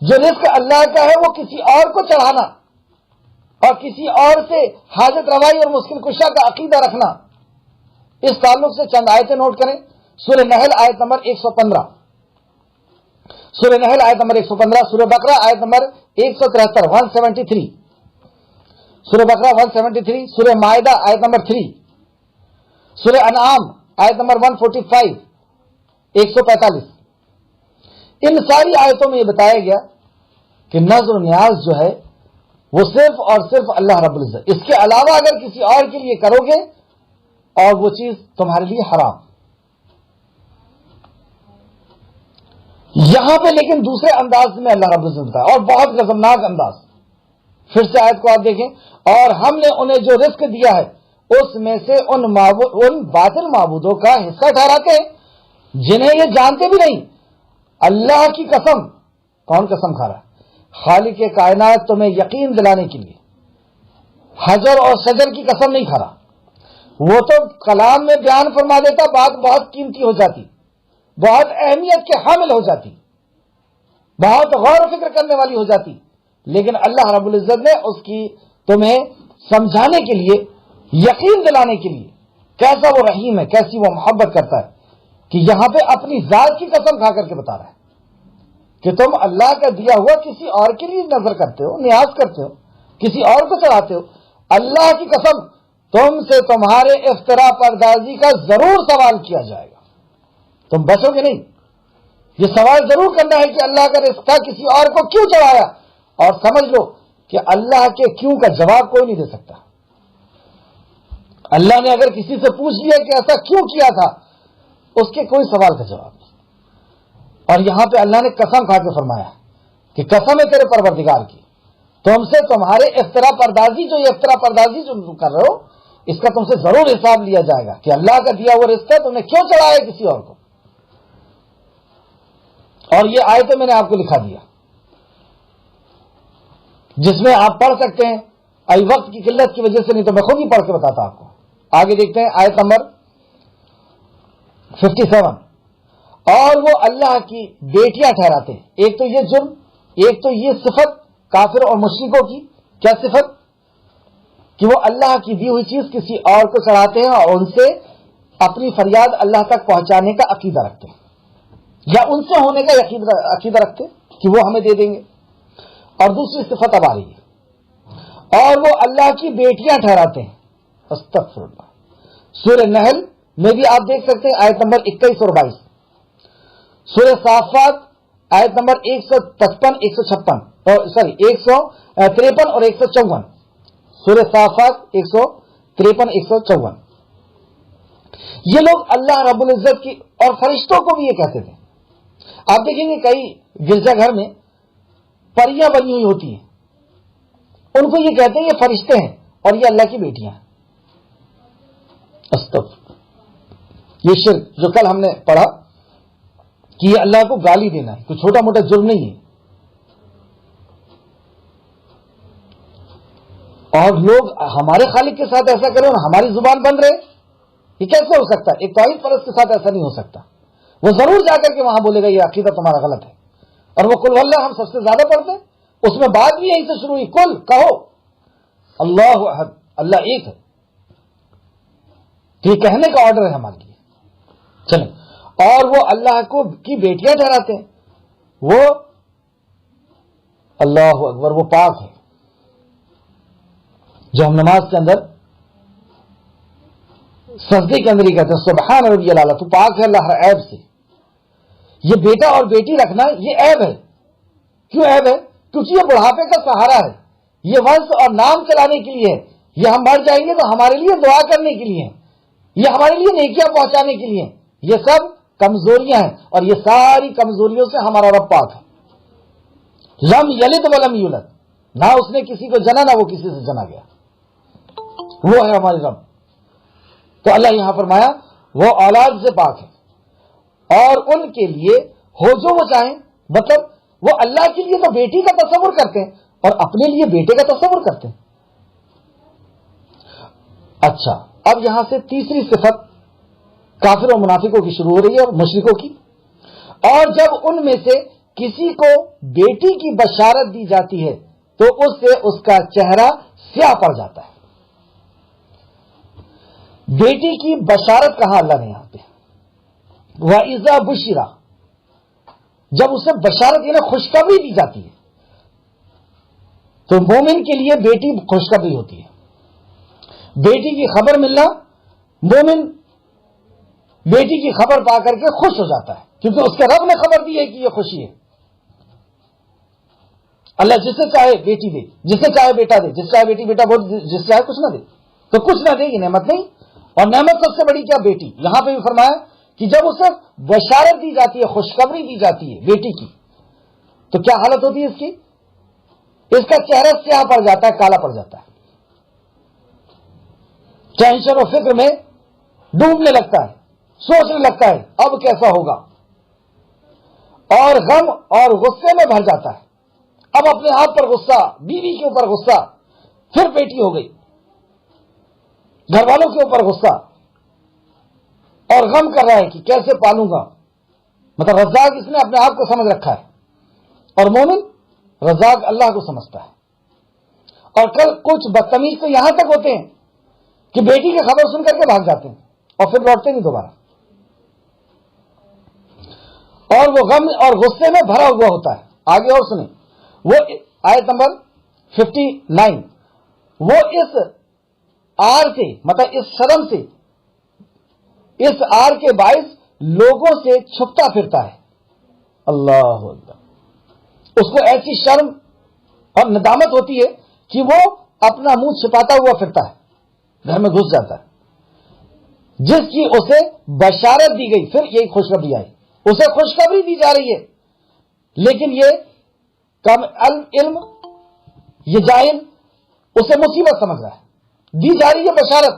جو رزق اللہ کا ہے وہ کسی اور کو چڑھانا اور کسی اور سے حاجت روائی اور مشکل کشا کا عقیدہ رکھنا. اس تعلق سے چند آیتیں نوٹ کریں. سورہ نحل آیت نمبر 115, سورہ نحل آیت نمبر 115, سورہ بقرہ آیت نمبر 173 173, سورہ بقرہ 173, سورہ مائدہ آیت نمبر 3, سورہ انعام آیت نمبر 145 145. ان ساری آیتوں میں یہ بتایا گیا کہ نظر و نیاز جو ہے وہ صرف اور صرف اللہ رب العزت. اس کے علاوہ اگر کسی اور کے لیے کرو گے اور وہ چیز تمہارے لیے حرام. یہاں پہ لیکن دوسرے انداز میں اللہ رب العزت کا اور بہت غضبناک انداز. پھر سے آیت کو آپ دیکھیں. اور ہم نے انہیں جو رزق دیا ہے اس میں سے ان باطل معبودوں کا حصہ ٹھہراتے ہیں جنہیں یہ جانتے بھی نہیں. اللہ کی قسم. کون قسم کھا رہا ہے؟ خالق کائنات تمہیں یقین دلانے کے لیے حجر اور شجر کی قسم نہیں کھا رہا. وہ تو کلام میں بیان فرما دیتا, بات بہت قیمتی ہو جاتی, بہت اہمیت کے حامل ہو جاتی, بہت غور و فکر کرنے والی ہو جاتی. لیکن اللہ رب العزت نے اس کی تمہیں سمجھانے کے لیے, یقین دلانے کے لیے کیسا وہ رحیم ہے, کیسی وہ محبت کرتا ہے, کہ یہاں پہ اپنی ذات کی قسم کھا کر کے بتا رہا ہے کہ تم اللہ کا دیا ہوا کسی اور کے لیے نظر کرتے ہو, نیاز کرتے ہو, کسی اور کو چڑھاتے ہو. اللہ کی قسم تم سے تمہارے افترا پردازی کا ضرور سوال کیا جائے گا, تم بچو گے نہیں. یہ سوال ضرور کرنا ہے کہ اللہ کا رزق کسی اور کو کیوں چڑھایا, اور سمجھ لو کہ اللہ کے کیوں کا جواب کوئی نہیں دے سکتا. اللہ نے اگر کسی سے پوچھ لیا کہ ایسا کیوں کیا تھا, اس کے کوئی سوال کا جواب نہیں. اور یہاں پہ اللہ نے قسم کھا کے فرمایا کہ قسم ہے تیرے پروردگار کی, تم سے تمہارے افترا پردازی جو تم کر رہے ہو اس کا تم سے ضرور حساب لیا جائے گا کہ اللہ کا دیا ہوا رزق ہے تم نے کیوں چڑھایا کسی اور کو. اور یہ آیتیں میں نے آپ کو لکھا دیا جس میں آپ پڑھ سکتے ہیں. ابھی وقت کی قلت کی وجہ سے نہیں تو میں خود ہی پڑھ کے بتاتا آپ کو. آگے دیکھتے ہیں آیت نمبر 57. اور وہ اللہ کی بیٹیاں ٹھہراتے ہیں. ایک تو یہ جرم, ایک تو یہ صفت کافر اور مشرکوں کی. کیا صفت؟ کہ وہ اللہ کی دی ہوئی چیز کسی اور کو چڑھاتے ہیں اور ان سے اپنی فریاد اللہ تک پہنچانے کا عقیدہ رکھتے ہیں, یا ان سے ہونے کا عقیدہ رکھتے ہیں کہ وہ ہمیں دے دیں گے. اور دوسری صفت اب آ رہی ہے, اور وہ اللہ کی بیٹیاں ٹھہراتے ہیں. استغفر اللہ. سورہ نحل میں بھی آپ دیکھ سکتے ہیں آیت نمبر 21 اور 22. سورہ صافات آیت نمبر 153 156 153 اور 154. سورہ صافات 153 154. یہ لوگ اللہ رب العزت کی اور فرشتوں کو بھی یہ کہتے تھے. آپ دیکھیں گے کئی گرجا گھر میں پریاں بنی ہوئی ہوتی ہیں, ان کو یہ کہتے ہیں یہ فرشتے ہیں اور یہ اللہ کی بیٹیاں ہیں. استغفر. یہ شرک جو کل ہم نے پڑھا کہ یہ اللہ کو گالی دینا ہے, کوئی چھوٹا موٹا جرم نہیں ہے. اور لوگ ہمارے خالق کے ساتھ ایسا کریں اور ہماری زبان بند رہے, یہ کیسے ہو سکتا ہے؟ ایک توحید پرست کے ساتھ ایسا نہیں ہو سکتا. وہ ضرور جا کر کے وہاں بولے گا یہ عقیدہ تمہارا غلط ہے. اور وہ قل واللہ ہم سب سے زیادہ پڑھتے ہیں, اس میں بات بھی یہیں سے شروع ہوئی, کل کہو اللہ احد, اللہ ایک ہے. تو یہ کہنے کا آرڈر ہے ہمارے لیے. چلیں. اور وہ اللہ کو کی بیٹیاں ٹھہراتے ہیں. وہ اللہ اکبر, وہ پاک ہے جو ہم نماز کے اندر سجدے کے اندر ہی کہتے ہیں سبحان ربی الاعلیٰ، تو پاک ہے اللہ ہر عیب سے۔ یہ بیٹا اور بیٹی رکھنا یہ عیب ہے۔ کیوں عیب ہے؟ کیونکہ یہ بڑھاپے کا سہارا ہے، یہ ونش اور نام چلانے کے لیے ہے، یہ ہم مر جائیں گے تو ہمارے لیے دعا کرنے کے لیے، یہ ہمارے لیے نیکیاں پہنچانے کے لیے۔ یہ سب کمزوریاں ہیں، اور یہ ساری کمزوریوں سے ہمارا رب پاک ہے۔ لم یلد ولم یولد، نہ اس نے کسی کو جنا نہ وہ کسی سے جنا گیا، وہ ہے ہمارے رب۔ تو اللہ یہاں فرمایا وہ اولاد سے پاک ہے، اور ان کے لیے ہو جو وہ چاہیں، مطلب وہ اللہ کے لیے تو بیٹی کا تصور کرتے ہیں اور اپنے لیے بیٹے کا تصور کرتے ہیں۔ اچھا، اب یہاں سے تیسری صفت کافر و منافقوں کی شروع ہو رہی ہے اور مشرکوں کی۔ اور جب ان میں سے کسی کو بیٹی کی بشارت دی جاتی ہے تو اس سے اس کا چہرہ سیاہ پڑ جاتا ہے۔ بیٹی کی بشارت کہاں اللہ نے یہاں پہ؟ وَإِذَا بُشِّرَ، جب اسے بشارت یعنی خوشخبری دی جاتی ہے، تو مومن کے لیے بیٹی خوشخبری ہوتی ہے۔ بیٹی کی خبر ملنا، مومن بیٹی کی خبر پا کر کے خوش ہو جاتا ہے، کیونکہ اس کے رب نے خبر دی ہے کہ یہ خوشی ہے۔ اللہ جسے چاہے بیٹی دے، جسے چاہے بیٹا دے، جس چاہے بیٹی بیٹا بہت، جس چاہے کچھ نہ دے، تو کچھ نہ دے یہ نعمت نہیں، اور نعمت سب سے بڑی کیا؟ بیٹی۔ یہاں پہ بھی فرمایا کہ جب اسے بشارت دی جاتی ہے، خوشخبری دی جاتی ہے بیٹی کی، تو کیا حالت ہوتی ہے اس کی؟ اس کا چہرہ سیاہ پڑ جاتا ہے، کالا پڑ جاتا ہے، ٹینشن و فکر میں ڈوبنے لگتا ہے، سوچنے لگتا ہے اب کیسا ہوگا، اور غم اور غصے میں بھر جاتا ہے۔ اب اپنے آپ پر غصہ، بیوی کے اوپر غصہ، پھر بیٹی ہو گئی، گھر والوں کے اوپر غصہ، اور غم کر رہا ہے کہ کیسے پالوں گا۔ مطلب رزاق اس نے اپنے آپ کو سمجھ رکھا ہے، اور مومن رزاق اللہ کو سمجھتا ہے۔ اور کل کچھ بدتمیز تو یہاں تک ہوتے ہیں کہ بیٹی کی خبر سن کر کے بھاگ جاتے ہیں اور پھر لوٹتے نہیں دوبارہ، اور وہ غم اور غصے میں بھرا ہوا ہوتا ہے۔ آگے اور سنیں، وہ آیت نمبر 59، وہ اس آر سے، مطلب اس شرم سے، اس آر کے باعث لوگوں سے چھپتا پھرتا ہے۔ اللہ اکبر، اس کو ایسی شرم اور ندامت ہوتی ہے کہ وہ اپنا منہ چھپاتا ہوا پھرتا ہے، گھر میں گھس جاتا ہے۔ جس کی اسے بشارت دی گئی، پھر یہی خوشخبری آئی، اسے خوشخبری دی جا رہی ہے، لیکن یہ کم علم، یہ جاہل اسے مصیبت سمجھ رہا ہے۔ دی جا رہی ہے بشارت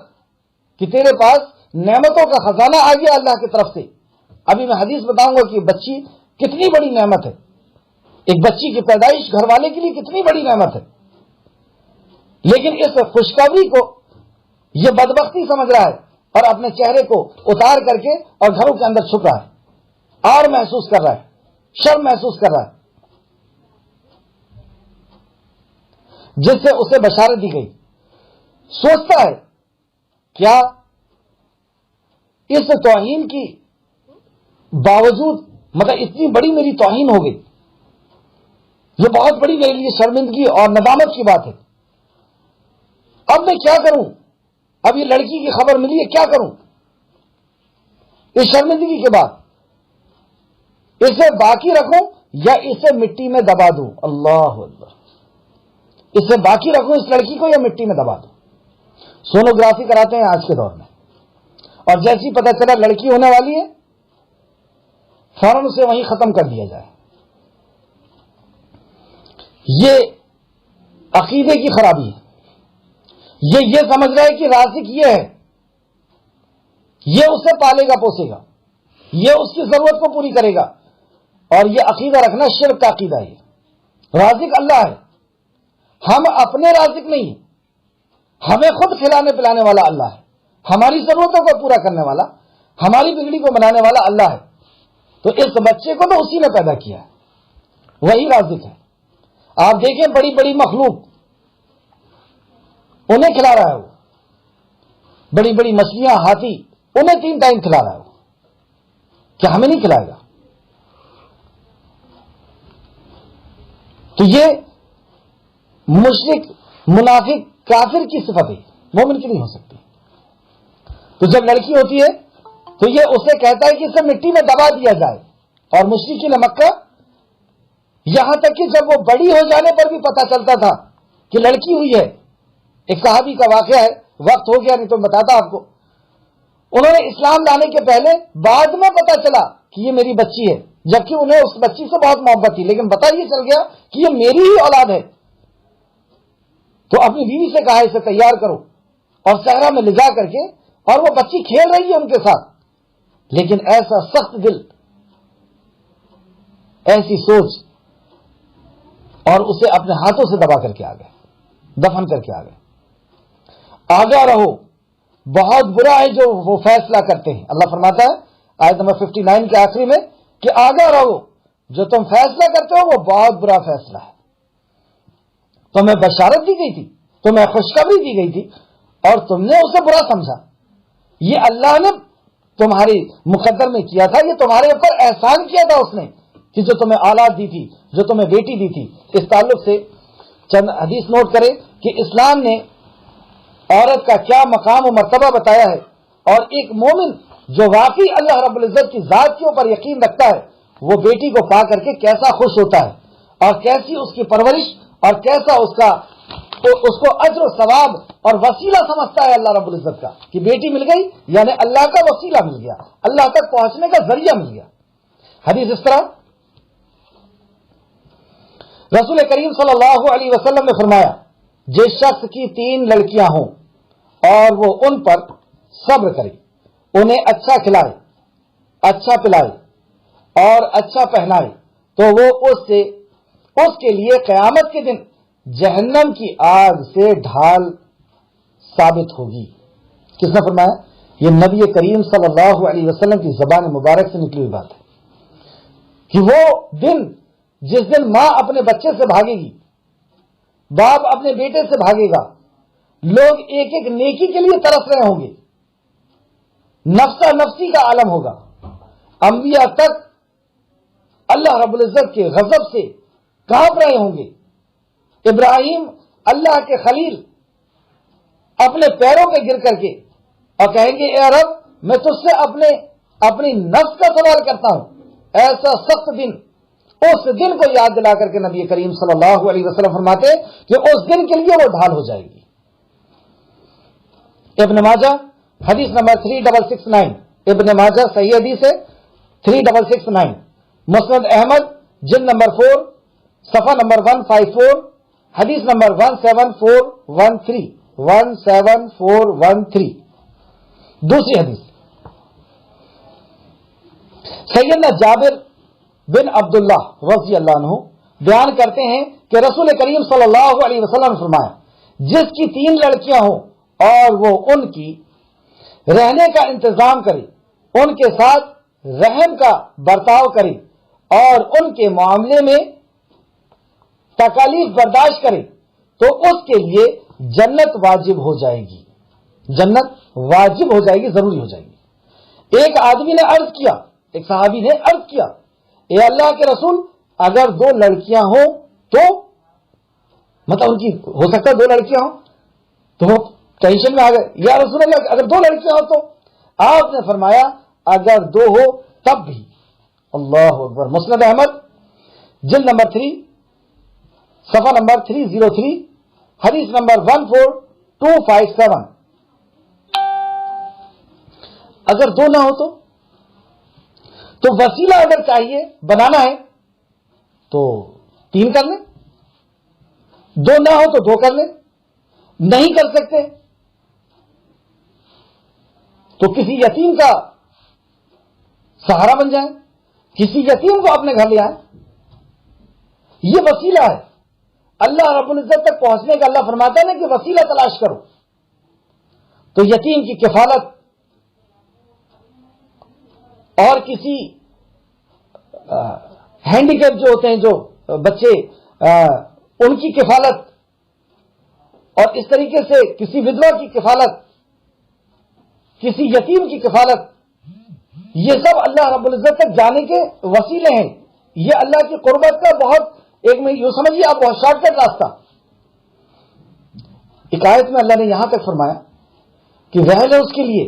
کہ تیرے پاس نعمتوں کا خزانہ آ گیا اللہ کی طرف سے۔ ابھی میں حدیث بتاؤں گا کہ بچی کتنی بڑی نعمت ہے، ایک بچی کی پیدائش گھر والے کے لیے کتنی بڑی نعمت ہے، لیکن اس خوشخبری کو یہ بدبختی سمجھ رہا ہے اور اپنے چہرے کو اتار کر کے اور گھروں کے اندر چھپ رہا ہے، آر محسوس کر رہا ہے، شرم محسوس کر رہا ہے، جس سے اسے بشارت دی گئی۔ سوچتا ہے کیا اس توہین کی باوجود، مطلب اتنی بڑی میری توہین ہو گئی، یہ بہت بڑی میرے لیے شرمندگی اور ندامت کی بات ہے، اب میں کیا کروں؟ اب یہ لڑکی کی خبر ملی ہے، کیا کروں اس شرمندگی کے بعد؟ اسے باقی رکھوں یا اسے مٹی میں دبا دوں؟ اللہ اللہ، اسے باقی رکھوں اس لڑکی کو یا مٹی میں دبا دوں؟ سونوگرافی کراتے ہیں آج کے دور میں، اور جیسی پتہ چلا لڑکی ہونے والی ہے، فوراً اسے وہیں ختم کر دیا جائے۔ یہ عقیدے کی خرابی ہے۔ یہ سمجھ رہا ہے کہ رازق یہ ہے، یہ اسے پالے گا پوسے گا، یہ اس کی ضرورت کو پوری کرے گا، اور یہ عقیدہ رکھنا شرک کا عقیدہ ہے۔ رازق اللہ ہے، ہم اپنے رازق نہیں، ہمیں خود کھلانے پلانے والا اللہ ہے، ہماری ضرورتوں کو پورا کرنے والا، ہماری بگڑی کو بنانے والا اللہ ہے۔ تو اس بچے کو تو اسی نے پیدا کیا ہے، وہی رازق ہے۔ آپ دیکھیں بڑی بڑی مخلوق، انہیں کھلا رہا ہے وہ، بڑی بڑی مچھلیاں، ہاتھی، انہیں 3 ٹائم کھلا رہا ہے وہ، کیا ہمیں نہیں کھلائے گا؟ تو یہ مشرک، منافق، کافر کی صفت ہے، مومن کی نہیں ہو سکتی۔ تو جب لڑکی ہوتی ہے تو یہ اسے کہتا ہے کہ اسے مٹی میں دبا دیا جائے. اور مشرکین مکہ یہاں تک کہ جب وہ بڑی ہو جانے پر بھی پتا چلتا تھا کہ لڑکی ہوئی ہے. ایک صحابی کا واقعہ ہے, وقت ہو گیا نہیں تو بتاتا آپ کو. انہوں نے اسلام لانے کے پہلے بعد میں پتا چلا کہ یہ میری بچی ہے, جبکہ انہیں اس بچی سے بہت محبت تھی, لیکن پتا یہ چل گیا کہ یہ میری ہی اولاد ہے. تو اپنی بیوی سے کہا اسے تیار کرو اور صحرا میں لے جا کر کے, اور وہ بچی کھیل رہی ہے ان کے ساتھ, لیکن ایسا سخت دل, ایسی سوچ, اور اسے اپنے ہاتھوں سے دبا کر کے آ گئے, دفن کر کے آ گئے. آگاہ رہو, بہت برا ہے جو وہ فیصلہ کرتے ہیں. اللہ فرماتا ہے آیت نمبر 59 کے آخری میں کہ آگاہ رہو, جو تم فیصلہ کرتے ہو وہ بہت برا فیصلہ ہے. تمہیں بشارت دی گئی تھی, تمہیں خوشخبری دی گئی تھی, اور تم نے اسے برا سمجھا. یہ اللہ نے تمہاری مقدر میں کیا تھا, یہ تمہارے اوپر احسان کیا تھا اس نے, کہ جو تمہیں اولاد دی تھی, جو تمہیں بیٹی دی تھی. اس تعلق سے چند حدیث نوٹ کریں کہ اسلام نے عورت کا کیا مقام و مرتبہ بتایا ہے, اور ایک مومن جو واقعی اللہ رب العزت کی ذات کے اوپر یقین رکھتا ہے وہ بیٹی کو پا کر کے کیسا خوش ہوتا ہے, اور کیسی اس کی پرورش, اور کیسا اس کو اجر و ثواب اور وسیلہ سمجھتا ہے اللہ رب العزت کا, کہ بیٹی مل گئی یعنی اللہ کا وسیلہ مل گیا, اللہ تک پہنچنے کا ذریعہ مل گیا. حدیث اس طرح رسول کریم صلی اللہ علیہ وسلم نے فرمایا, جس شخص کی 3 لڑکیاں ہوں اور وہ ان پر صبر کرے, انہیں اچھا کھلائے, اچھا پلائے اور اچھا پہنائے, تو وہ اس کے لیے قیامت کے دن جہنم کی آگ سے ڈھال ثابت ہوگی. کس نے فرمایا؟ یہ نبی کریم صلی اللہ علیہ وسلم کی زبان مبارک سے نکلی ہوئی بات ہے, کہ وہ دن جس دن ماں اپنے بچے سے بھاگے گی, باپ اپنے بیٹے سے بھاگے گا, لوگ ایک ایک نیکی کے لیے ترس رہے ہوں گے, نفسا نفسی کا عالم ہوگا, انبیاء تک اللہ رب العزت کے غضب سے کانپ رہے ہوں گے. ابراہیم اللہ کے خلیل اپنے پیروں پہ گر کر کے اور کہیں گے اے رب میں تجھ سے اپنی نفس کا سوال کرتا ہوں. ایسا سخت دن, اس دن کو یاد دلا کر کے نبی کریم صلی اللہ علیہ وسلم فرماتے کہ اس دن کے لیے وہ ڈھال ہو جائے گی. ابن ماجہ حدیث نمبر 3669, ابن ماجہ صحیح حدیث ہے 3669. مسند احمد جلد نمبر 4 صفحہ نمبر 154, حدیث نمبر 17413, 17413. دوسری حدیث سیدنا جابر بن عبداللہ رضی اللہ عنہ بیان کرتے ہیں کہ رسول کریم صلی اللہ علیہ وسلم نے فرمایا, جس کی 3 لڑکیاں ہوں اور وہ ان کی رہنے کا انتظام کرے, ان کے ساتھ رحم کا برتاؤ کرے اور ان کے معاملے میں تکالیف برداشت کرے, تو اس کے لیے جنت واجب ہو جائے گی. جنت واجب ہو جائے گی, ضروری ہو جائے گی. ایک آدمی نے عرض کیا, ایک صحابی نے عرض کیا, اے اللہ کے رسول اگر 2 لڑکیاں ہوں تو, مطلب ان کی ہو سکتا ہے 2 لڑکیاں ہوں, تو وہ ٹینشن میں آ گئے, یا رسول اللہ اگر 2 لڑکیاں ہوں تو؟ آپ نے فرمایا اگر 2 ہو تب بھی. اللہ اکبر. مسند احمد جلد نمبر 3 صفحہ نمبر 303, حدیث نمبر 14257. اگر 2 نہ ہو تو وسیلہ اگر چاہیے بنانا ہے تو 3 کر لیں, 2 نہ ہو تو 2 کر لیں, نہیں کر سکتے تو کسی یتیم کا سہارا بن جائیں, کسی یتیم کو اپنے گھر لے آئیں. یہ وسیلہ ہے اللہ رب العزت تک پہنچنے کا. اللہ فرماتا ہے نا کہ وسیلہ تلاش کرو, تو یتیم کی کفالت اور کسی ہینڈیکیپ جو ہوتے ہیں جو بچے, ان کی کفالت, اور اس طریقے سے کسی ودوا کی کفالت, کسی یتیم کی کفالت, یہ سب اللہ رب العزت تک جانے کے وسیلے ہیں. یہ اللہ کی قربت کا بہت ایک میں یوں سمجھیے آپ بہت شارٹ کٹ راستہ. ایک آیت میں اللہ نے یہاں تک فرمایا کہ وہل ہے اس کے لیے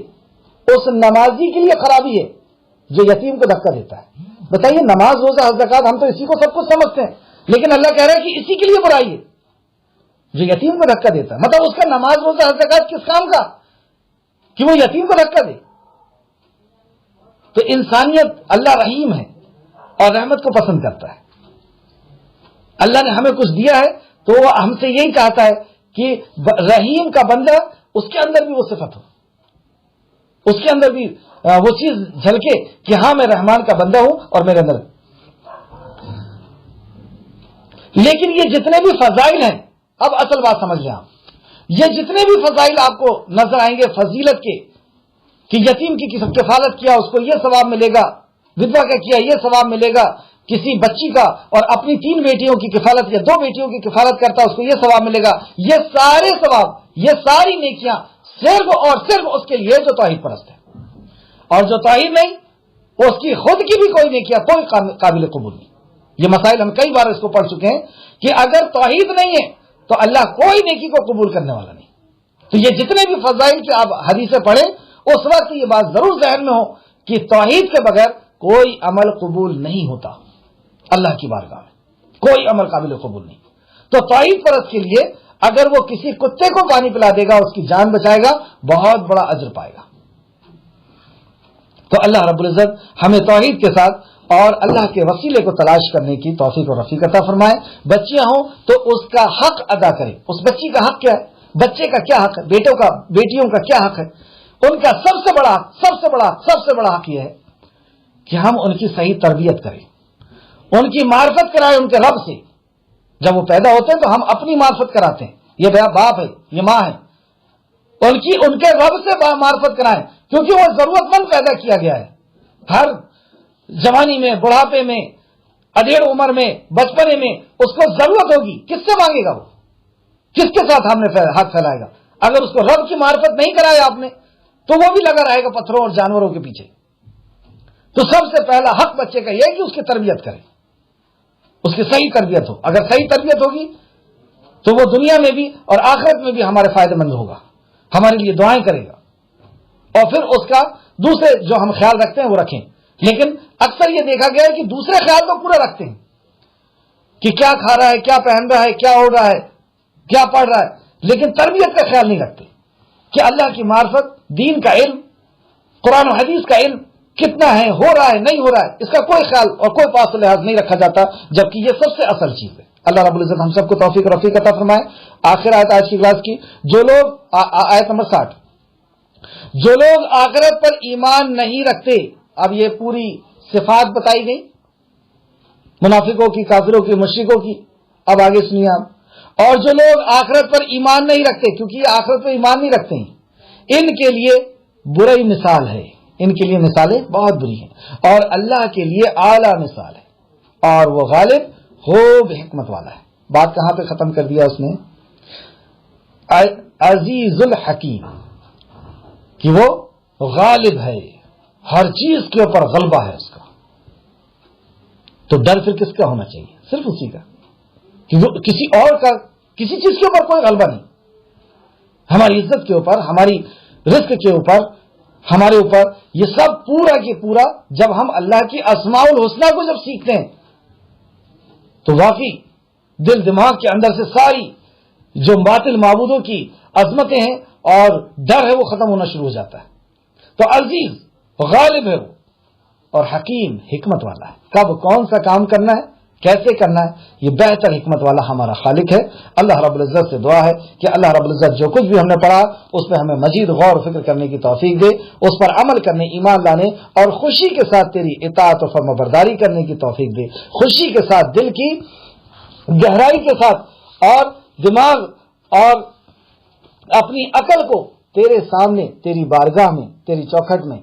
اس نمازی کے لیے خرابی ہے جو یتیم کو دھکا دیتا ہے. بتائیے نماز روزہ حج زکات ہم تو اسی کو سب کچھ سمجھتے ہیں, لیکن اللہ کہہ رہا ہے کہ اسی کے لیے برائی ہے جو یتیم کو دھکا دیتا ہے. مطلب اس کا نماز روزہ حج زکات کس کام کا کہ وہ یتیم کو دھکا دے. تو انسانیت, اللہ رحیم ہے اور رحمت کو پسند کرتا ہے. اللہ نے ہمیں کچھ دیا ہے تو وہ ہم سے یہی چاہتا ہے کہ رحیم کا بندہ اس کے اندر بھی وہ صفت ہو, اس کے اندر بھی وہ چیز جھلکے کہ ہاں میں رحمان کا بندہ ہوں اور میرے اندر. لیکن یہ جتنے بھی فضائل ہیں, اب اصل بات سمجھ لیں آپ, یہ جتنے بھی فضائل آپ کو نظر آئیں گے فضیلت کے کہ یتیم کی کفالت کیا اس کو یہ ثواب ملے گا, ودوا کا کیا یہ ثواب ملے گا, کسی بچی کا اور اپنی 3 بیٹیوں کی کفالت یا 2 بیٹیوں کی کفالت کرتا اس کو یہ ثواب ملے گا, یہ سارے ثواب, یہ ساری نیکیاں صرف اور صرف اس کے لیے جو توحید پرست ہے. اور جو توحید نہیں اس کی خود کی بھی کوئی نیکیاں کوئی قابل قبول نہیں. یہ مسائل ہم کئی بار اس کو پڑھ چکے ہیں کہ اگر توحید نہیں ہے تو اللہ کوئی نیکی کو قبول کرنے والا نہیں. تو یہ جتنے بھی فضائل کے آپ حدیثیں پڑھیں اس وقت یہ بات ضرور ذہن میں ہو کہ توحید کے بغیر کوئی عمل قبول نہیں ہوتا اللہ کی بارگاہ میں, کوئی عمل قابل قبول نہیں. تو توحید پرست کے لیے اگر وہ کسی کتے کو پانی پلا دے گا اس کی جان بچائے گا بہت بڑا اجر پائے گا. تو اللہ رب العزت ہمیں توحید کے ساتھ اور اللہ کے وسیلے کو تلاش کرنے کی توفیق و رفیق عطا فرمائے. بچیاں ہوں تو اس کا حق ادا کریں. اس بچی کا حق کیا ہے, بچے کا کیا حق ہے, بیٹیوں کا کیا حق ہے. ان کا سب سے بڑا حق یہ ہے کہ ہم ان کی صحیح تربیت کریں, ان کی معرفت کرائیں ان کے رب سے. جب وہ پیدا ہوتے ہیں تو ہم اپنی معرفت کراتے ہیں, یہ باپ ہے, یہ ماں ہے, ان کے رب سے معرفت کرائیں کیونکہ وہ ضرورت مند پیدا کیا گیا ہے. ہر جوانی میں, بڑھاپے میں, ادھیڑ عمر میں, بچپنے میں اس کو ضرورت ہوگی. کس سے مانگے گا وہ, کس کے ساتھ ہم نے ہاتھ پھیلائے گا؟ اگر اس کو رب کی معرفت نہیں کرایا آپ نے تو وہ بھی لگا رہے گا پتھروں اور جانوروں کے پیچھے. تو سب سے پہلا حق بچے کا یہ ہے کہ اس کی تربیت کریں, اس کی صحیح تربیت ہو. اگر صحیح تربیت ہوگی تو وہ دنیا میں بھی اور آخرت میں بھی ہمارے فائدہ مند ہوگا, ہمارے لیے دعائیں کرے گا. اور پھر اس کا دوسرے جو ہم خیال رکھتے ہیں وہ رکھیں. لیکن اکثر یہ دیکھا گیا ہے کہ دوسرے خیال تو پورا رکھتے ہیں کہ کیا کھا رہا ہے, کیا پہن رہا ہے, کیا اڑ رہا ہے, کیا پڑھ رہا ہے, لیکن تربیت کا خیال نہیں رکھتے کہ اللہ کی معرفت, دین کا علم, قرآن و حدیث کا علم کتنا ہے, ہو رہا ہے نہیں ہو رہا ہے, اس کا کوئی خیال اور کوئی پاس و لحاظ نہیں رکھا جاتا, جبکہ یہ سب سے اصل چیز ہے. اللہ رب العزت ہم سب کو توفیق و رفیق عطا فرمائے. آخر آیت آج کی کلاس کی, جو لوگ آیت نمبر 60, جو لوگ آخرت پر ایمان نہیں رکھتے. اب یہ پوری صفات بتائی گئی منافقوں کی, کافروں کی, مشرکوں کی. اب آگے سنیے آپ. اور جو لوگ آخرت پر ایمان نہیں رکھتے, کیونکہ یہ آخرت پر ایمان نہیں رکھتے ہیں, ان کے لیے بری مثال ہے, ان کے لیے مثالیں بہت بری ہیں, اور اللہ کے لیے اعلیٰ مثال ہے, اور وہ غالب خوب حکمت والا ہے. بات کہاں پہ ختم کر دیا اس نے, عزیز الحکیم, کہ وہ غالب ہے, ہر چیز کے اوپر غلبہ ہے اس کا. تو ڈر پھر کس کا ہونا چاہیے؟ صرف اسی کا, کسی اور کا کسی چیز کے اوپر کوئی غلبہ نہیں. ہماری عزت کے اوپر, ہماری رزق کے اوپر, ہمارے اوپر, یہ سب پورا کی پورا جب ہم اللہ کی اسماء الحسنی کو جب سیکھتے ہیں تو واقعی دل دماغ کے اندر سے ساری جو باطل معبودوں کی عظمتیں ہیں اور ڈر ہے وہ ختم ہونا شروع ہو جاتا ہے. تو عزیز غالب ہے وہ, اور حکیم حکمت والا ہے. کب کون سا کام کرنا ہے, کیسے کرنا ہے, یہ بہتر حکمت والا ہمارا خالق ہے. اللہ رب العزت سے دعا ہے کہ اللہ رب العزت جو کچھ بھی ہم نے پڑھا اس پہ ہمیں مزید غور و فکر کرنے کی توفیق دے, اس پر عمل کرنے, ایمان لانے اور خوشی کے ساتھ تیری اطاعت و فرمانبرداری کرنے کی توفیق دے. خوشی کے ساتھ, دل کی گہرائی کے ساتھ, اور دماغ اور اپنی عقل کو تیرے سامنے, تیری بارگاہ میں, تیری چوکھٹ میں,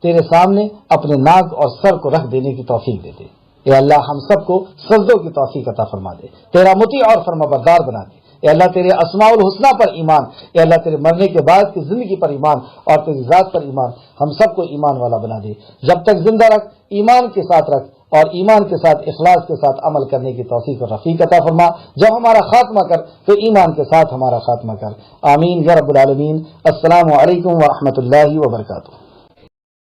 تیرے سامنے اپنے ناک اور سر کو رکھ دینے کی توفیق دے دے. اے اللہ ہم سب کو سجدوں کی توفیق عطا فرما دے, تیرا مطیع اور فرمانبردار بنا دے. اے اللہ تیرے اسماء الحسنی پر ایمان, اے اللہ تیرے مرنے کے بعد کی زندگی پر ایمان اور تیری ذات پر ایمان, ہم سب کو ایمان والا بنا دے. جب تک زندہ رکھ, ایمان کے ساتھ رکھ, اور ایمان کے ساتھ اخلاص کے ساتھ عمل کرنے کی توفیق اور رفیق عطا فرما. جب ہمارا خاتمہ کر تو ایمان کے ساتھ ہمارا خاتمہ کر. آمین یا رب العالمین. السلام علیکم ورحمۃ اللہ وبرکاتہ.